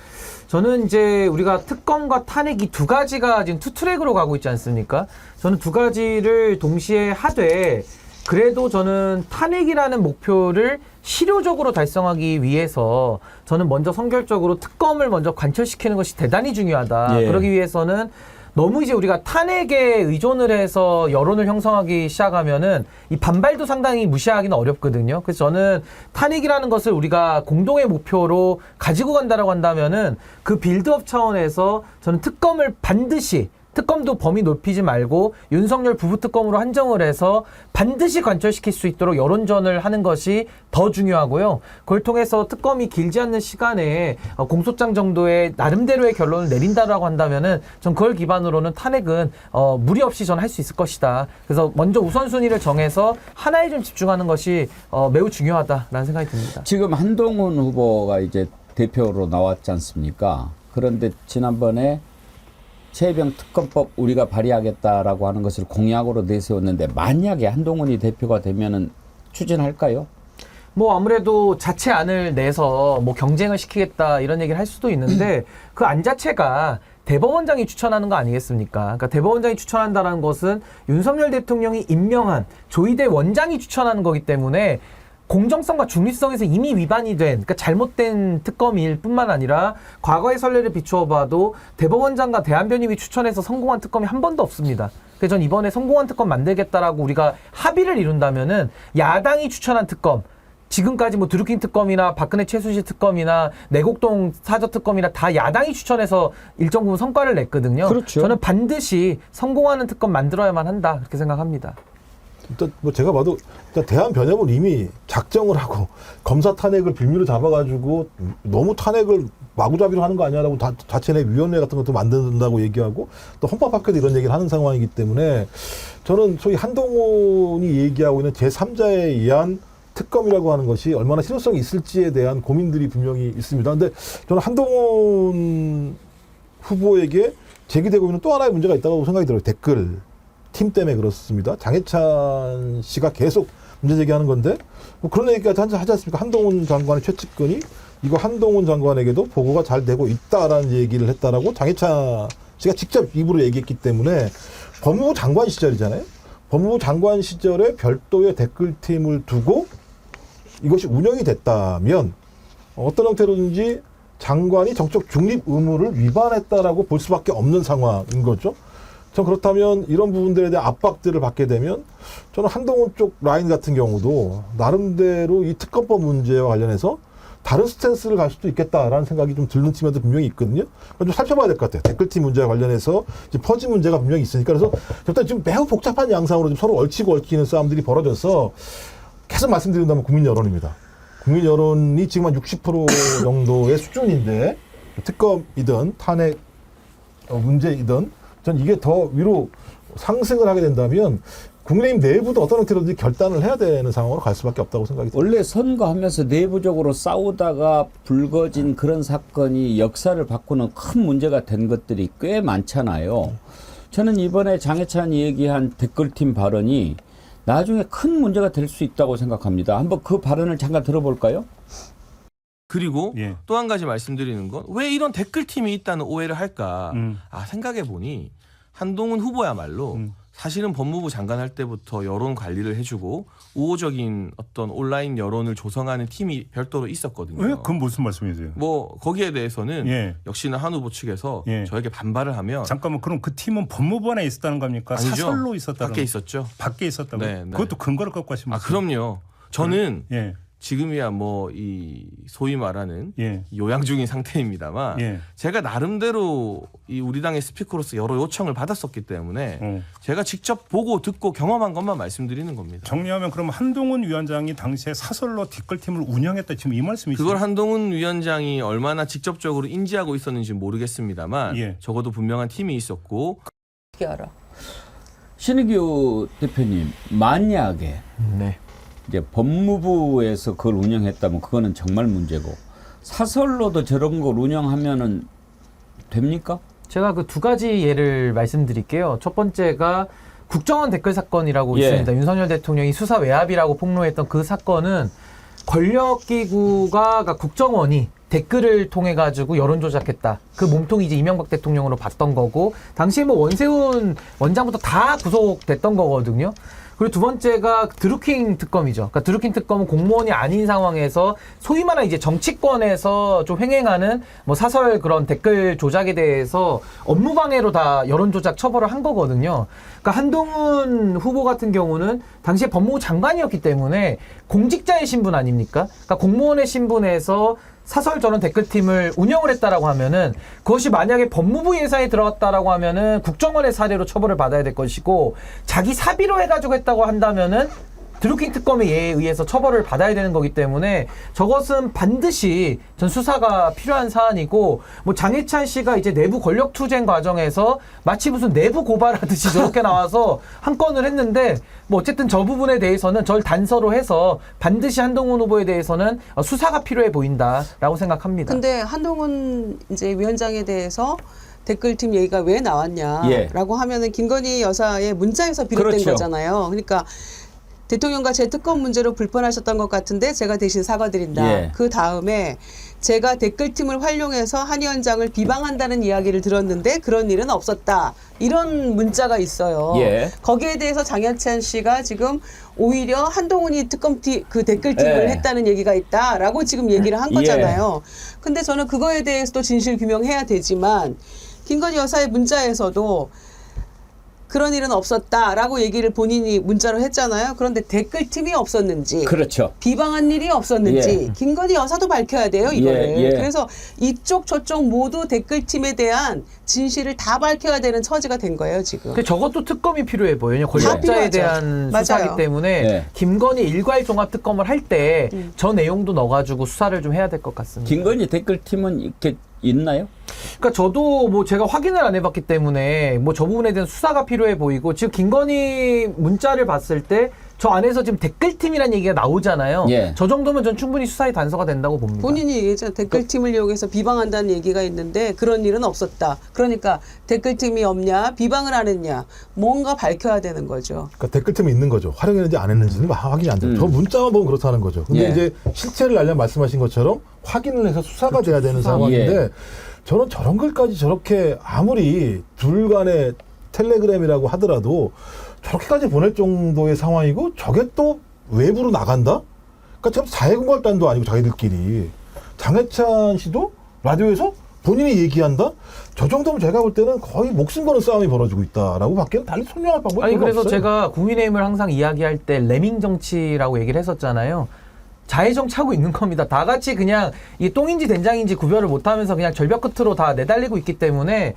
저는 이제 우리가 특검과 탄핵 이 두 가지가 지금 투트랙으로 가고 있지 않습니까? 저는 두 가지를 동시에 하되 그래도 저는 탄핵이라는 목표를 실효적으로 달성하기 위해서 저는 먼저 선결적으로 특검을 먼저 관철시키는 것이 대단히 중요하다. 예. 그러기 위해서는 너무 이제 우리가 탄핵에 의존을 해서 여론을 형성하기 시작하면은 이 반발도 상당히 무시하기는 어렵거든요. 그래서 저는 탄핵이라는 것을 우리가 공동의 목표로 가지고 간다라고 한다면은 그 빌드업 차원에서 저는 특검을 반드시 특검도 범위 높이지 말고 윤석열 부부특검으로 한정을 해서 반드시 관철시킬 수 있도록 여론전을 하는 것이 더 중요하고요. 그걸 통해서 특검이 길지 않는 시간에 공소장 정도의 나름대로의 결론을 내린다라고 한다면은 전 그걸 기반으로는 탄핵은 무리 없이 전 할 수 있을 것이다. 그래서 먼저 우선순위를 정해서 하나에 좀 집중하는 것이 매우 중요하다라는 생각이 듭니다. 지금 한동훈 후보가 이제 대표로 나왔지 않습니까? 그런데 지난번에 최혜병 특검법 우리가 발의하겠다라고 하는 것을 공약으로 내세웠는데 만약에 한동훈이 대표가 되면은 추진할까요? 뭐 아무래도 자체안을 내서 뭐 경쟁을 시키겠다 이런 얘기를 할 수도 있는데 그 안 자체가 대법원장이 추천하는 거 아니겠습니까? 그러니까 대법원장이 추천한다는 것은 윤석열 대통령이 임명한 조희대 원장이 추천하는 거기 때문에 공정성과 중립성에서 이미 위반이 된, 그러니까 잘못된 특검일 뿐만 아니라 과거의 선례를 비추어 봐도 대법원장과 대한변협이 추천해서 성공한 특검이 한 번도 없습니다. 그래서 전 이번에 성공한 특검 만들겠다라고 우리가 합의를 이룬다면은 야당이 추천한 특검, 지금까지 뭐 드루킹 특검이나 박근혜 최순실 특검이나 내곡동 사저 특검이나 다 야당이 추천해서 일정 부분 성과를 냈거든요. 그렇죠. 저는 반드시 성공하는 특검 만들어야만 한다 그렇게 생각합니다. 일단 뭐 제가 봐도 일단 대한변협은 이미 작정을 하고 검사 탄핵을 빌미로 잡아가지고 너무 탄핵을 마구잡이로 하는 거 아니야라고 자체 내 위원회 같은 것도 만든다고 얘기하고 또 헌법학회도 이런 얘기를 하는 상황이기 때문에 저는 소위 한동훈이 얘기하고 있는 제3자에 의한 특검이라고 하는 것이 얼마나 실효성이 있을지에 대한 고민들이 분명히 있습니다. 근데 저는 한동훈 후보에게 제기되고 있는 또 하나의 문제가 있다고 생각이 들어요. 댓글 팀 때문에 그렇습니다. 장해찬 씨가 계속 문제 제기하는 건데 뭐 그런 얘기까지 하지 않습니까? 한동훈 장관의 최측근이 이거 한동훈 장관에게도 보고가 잘 되고 있다라는 얘기를 했다라고 장해찬 씨가 직접 입으로 얘기했기 때문에 법무부 장관 시절이잖아요. 법무부 장관 시절에 별도의 댓글팀을 두고 이것이 운영이 됐다면 어떤 형태로든지 장관이 정적 중립 의무를 위반했다라고 볼 수밖에 없는 상황인 거죠. 전 그렇다면 이런 부분들에 대한 압박들을 받게 되면 저는 한동훈 쪽 라인 같은 경우도 나름대로 이 특검법 문제와 관련해서 다른 스탠스를 갈 수도 있겠다라는 생각이 좀 드는 측면도 분명히 있거든요. 좀 살펴봐야 될 것 같아요. 댓글팀 문제와 관련해서 지금 퍼진 문제가 분명히 있으니까 그래서 일단 지금 매우 복잡한 양상으로 좀 서로 얽히고 얽히는 싸움들이 벌어져서 계속 말씀드린다면 국민 여론입니다. 국민 여론이 지금 한 60% 정도의 수준인데 특검이든 탄핵 문제이든 전 이게 더 위로 상승을 하게 된다면 국민의힘 내부도 어떤 형태로든지 결단을 해야 되는 상황으로 갈 수밖에 없다고 생각이 듭니다. 원래 선거하면서 내부적으로 싸우다가 불거진 그런 사건이 역사를 바꾸는 큰 문제가 된 것들이 꽤 많잖아요. 저는 이번에 장해찬이 얘기한 댓글팀 발언이 나중에 큰 문제가 될 수 있다고 생각합니다. 한번 그 발언을 잠깐 들어볼까요? 그리고 또 한 가지 말씀드리는 건 왜 이런 댓글팀이 있다는 오해를 할까? 생각해보니 한동훈 후보야말로 사실은 법무부 장관 할 때부터 여론 관리를 해주고 우호적인 어떤 온라인 여론을 조성하는 팀이 별도로 있었거든요. 왜? 그건 무슨 말씀이세요? 뭐 거기에 대해서는 역시나 한 후보 측에서 저에게 반발을 하면 잠깐만 그럼 그 팀은 법무부 안에 있었다는 겁니까? 아니죠. 사설로 있었다는 밖에 있었죠. 밖에 있었다고? 네. 그것도 근거를 갖고 하시면 그럼요. 저는 지금이야 뭐 이 소위 말하는 요양 중인 상태입니다만 제가 나름대로 이 우리 당의 스피커로서 여러 요청을 받았었기 때문에 제가 직접 보고 듣고 경험한 것만 말씀드리는 겁니다. 정리하면 그럼 한동훈 위원장이 당시에 사설로 댓글팀을 운영했다 지금 이 말씀이시죠? 그걸 한동훈 위원장이 얼마나 직접적으로 인지하고 있었는지 모르겠습니다만 적어도 분명한 팀이 있었고. 어떻게 알아? 신의규 대표님, 만약에 이제 법무부에서 그걸 운영했다면 그거는 정말 문제고 사설로도 저런 걸 운영하면은 됩니까? 제가 그 두 가지 예를 말씀드릴게요. 첫 번째가 국정원 댓글 사건이라고 있습니다. 윤석열 대통령이 수사 외압이라고 폭로했던 그 사건은 권력기구가 그러니까 국정원이 댓글을 통해 가지고 여론 조작했다. 그 몸통이 이제 이명박 대통령으로 봤던 거고 당시에 뭐 원세훈 원장부터 다 구속됐던 거거든요. 그리고 두 번째가 드루킹 특검이죠. 그러니까 드루킹 특검은 공무원이 아닌 상황에서 소위 말하는 이제 정치권에서 좀 횡행하는 뭐 사설 그런 댓글 조작에 대해서 업무방해로 다 여론조작 처벌을 한 거거든요. 그러니까 한동훈 후보 같은 경우는 당시에 법무부 장관이었기 때문에 공직자의 신분 아닙니까? 그러니까 공무원의 신분에서 사설 저런 댓글팀을 운영을 했다라고 하면은 그것이 만약에 법무부 예산에 들어갔다라고 하면은 국정원의 사례로 처벌을 받아야 될 것이고 자기 사비로 해가지고 했다고 한다면은 드루킹 특검에 의해서 처벌을 받아야 되는 거기 때문에 저것은 반드시 전 수사가 필요한 사안이고 뭐 장해찬 씨가 이제 내부 권력 투쟁 과정에서 마치 무슨 내부 고발하듯이 저렇게 나와서 한 건을 했는데 뭐 어쨌든 저 부분에 대해서는 절 단서로 해서 반드시 한동훈 후보에 대해서는 수사가 필요해 보인다라고 생각합니다. 근데 한동훈 이제 위원장에 대해서 댓글팀 얘기가 왜 나왔냐라고 하면은 김건희 여사의 문자에서 비롯된 거잖아요. 그러니까 대통령과 제 특검 문제로 불편하셨던 것 같은데 제가 대신 사과드린다. 그 다음에 제가 댓글팀을 활용해서 한 위원장을 비방한다는 이야기를 들었는데 그런 일은 없었다. 이런 문자가 있어요. 거기에 대해서 장해찬 씨가 지금 오히려 한동훈이 특검팀 그 댓글팀을 했다는 얘기가 있다라고 지금 얘기를 한 거잖아요. 근데 저는 그거에 대해서도 진실 규명해야 되지만 김건희 여사의 문자에서도 그런 일은 없었다라고 얘기를 본인이 문자로 했잖아요. 그런데 댓글팀이 없었는지, 비방한 일이 없었는지 김건희 여사도 밝혀야 돼요, 이거를. 그래서 이쪽 저쪽 모두 댓글팀에 대한 진실을 다 밝혀야 되는 처지가 된 거예요, 지금. 근데 저것도 특검이 필요해 보여요. 권력자에 대한 수사이기 때문에 김건희 일괄 종합 특검을 할 때 저 내용도 넣어가지고 수사를 좀 해야 될 것 같습니다. 김건희 댓글팀은 이렇게 있나요? 그러니까 저도 뭐 제가 확인을 안 해봤기 때문에 뭐 저 부분에 대한 수사가 필요해 보이고 지금 김건희 문자를 봤을 때 저 안에서 지금 댓글팀이라는 얘기가 나오잖아요. 저 정도면 전 충분히 수사의 단서가 된다고 봅니다. 본인이 얘기했잖아요. 댓글팀을 이용해서 비방한다는 얘기가 있는데 그런 일은 없었다. 그러니까 댓글팀이 없냐, 비방을 안 했냐, 뭔가 밝혀야 되는 거죠. 그러니까 댓글팀이 있는 거죠. 활용했는지 안 했는지는 확인이 안 돼요. 저 문자만 보면 그렇다는 거죠. 근데 이제 실체를 알려면 말씀하신 것처럼 확인을 해서 수사가 돼야 되는 상황인데 저는 저런 글까지 저렇게 아무리 둘 간의 텔레그램이라고 하더라도 저렇게까지 보낼 정도의 상황이고 저게 또 외부로 나간다? 그러니까 참 사회공갈단도 아니고 자기들끼리. 장해찬 씨도 라디오에서 본인이 얘기한다? 저 정도면 제가 볼 때는 거의 목숨 거는 싸움이 벌어지고 있다라고 밖에는 달리 설명할 방법이 아니 별로 그래서 없어요. 제가 국민의힘을 항상 이야기할 때 레밍 정치라고 얘기를 했었잖아요. 자해정 차고 있는 겁니다. 다 같이 그냥 이 똥인지 된장인지 구별을 못하면서 그냥 절벽 끝으로 다 내달리고 있기 때문에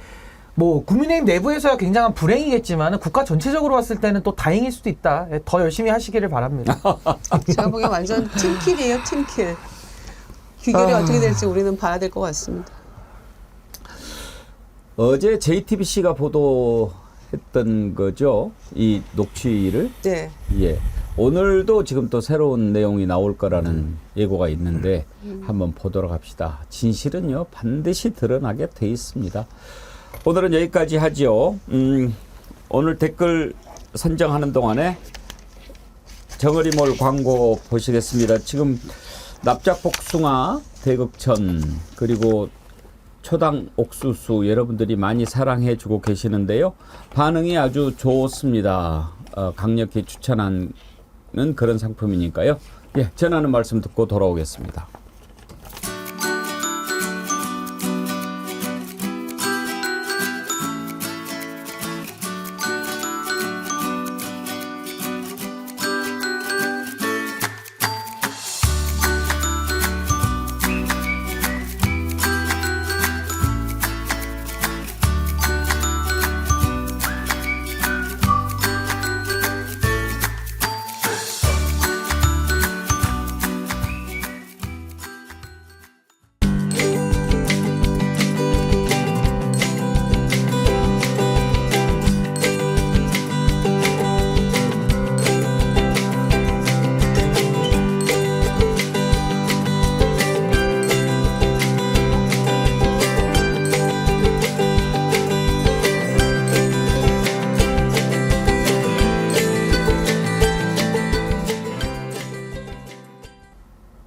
뭐 국민의힘 내부에서야 굉장한 불행이겠지만 국가 전체적으로 봤을 때는 또 다행일 수도 있다. 더 열심히 하시기를 바랍니다. 제가 보기엔 완전 팀킬이에요, 팀킬. 귀결이 어떻게 될지 우리는 봐야 될 것 같습니다. 어제 JTBC가 보도했던 거죠. 이 녹취를. 네. 예. 오늘도 지금 또 새로운 내용이 나올 거라는 예고가 있는데 한번 보도록 합시다. 진실은요 반드시 드러나게 돼 있습니다. 오늘은 여기까지 하죠. 오늘 댓글 선정하는 동안에 정어리몰 광고 보시겠습니다. 지금 납작복숭아, 대극천 그리고 초당 옥수수 여러분들이 많이 사랑해 주고 계시는데요. 반응이 아주 좋습니다. 강력히 추천하는 그런 상품이니까요. 예, 전하는 말씀 듣고 돌아오겠습니다.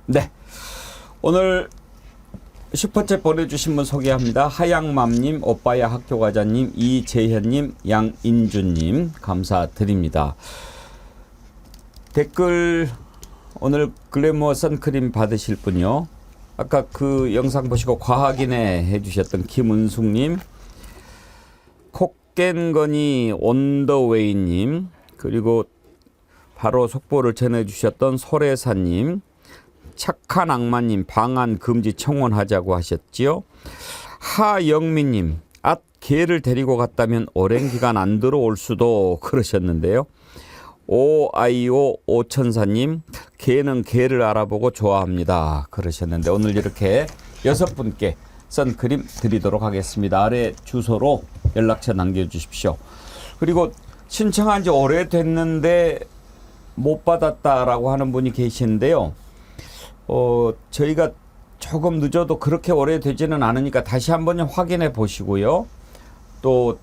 네, 오늘 슈퍼챗 보내주신 분 소개합니다. 하양맘님, 오빠야 학교과자님, 이재현님, 양인주님 감사드립니다. 댓글 오늘 글래머 선크림 받으실 분요. 아까 그 영상 보시고 과학인에 해주셨던 김은숙님, 콕겐거니 온더웨이님, 그리고 바로 속보를 전해주셨던 소래사님, 착한 악마님 방한 금지 청원하자고 하셨지요. 하영민님 개를 데리고 갔다면 오랜 기간 안 들어올 수도 그러셨는데요. 오아이오 오천사님 개는 개를 알아보고 좋아합니다 그러셨는데 오늘 이렇게 6분께 선크림 드리도록 하겠습니다. 아래 주소로 연락처 남겨주십시오. 그리고 신청한 지 오래됐는데 못 받았다라고 하는 분이 계시는데요. 저희가 조금 늦어도 그렇게 오래되지는 않으니까 다시 한번 확인해 보시고요. 또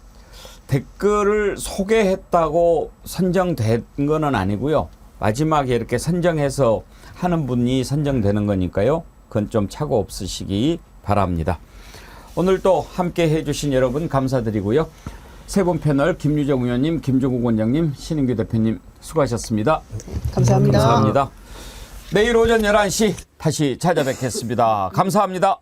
댓글을 소개했다고 선정된 거는 아니고요. 마지막에 이렇게 선정해서 하는 분이 선정되는 거니까요. 그건 좀 착오 없으시기 바랍니다. 오늘도 함께 해주신 여러분 감사드리고요. 세 분 패널 김유정 의원님, 김종국 원장님, 신인규 대표님 수고하셨습니다. 감사합니다. 감사합니다. 내일 오전 11시 다시 찾아뵙겠습니다. 감사합니다.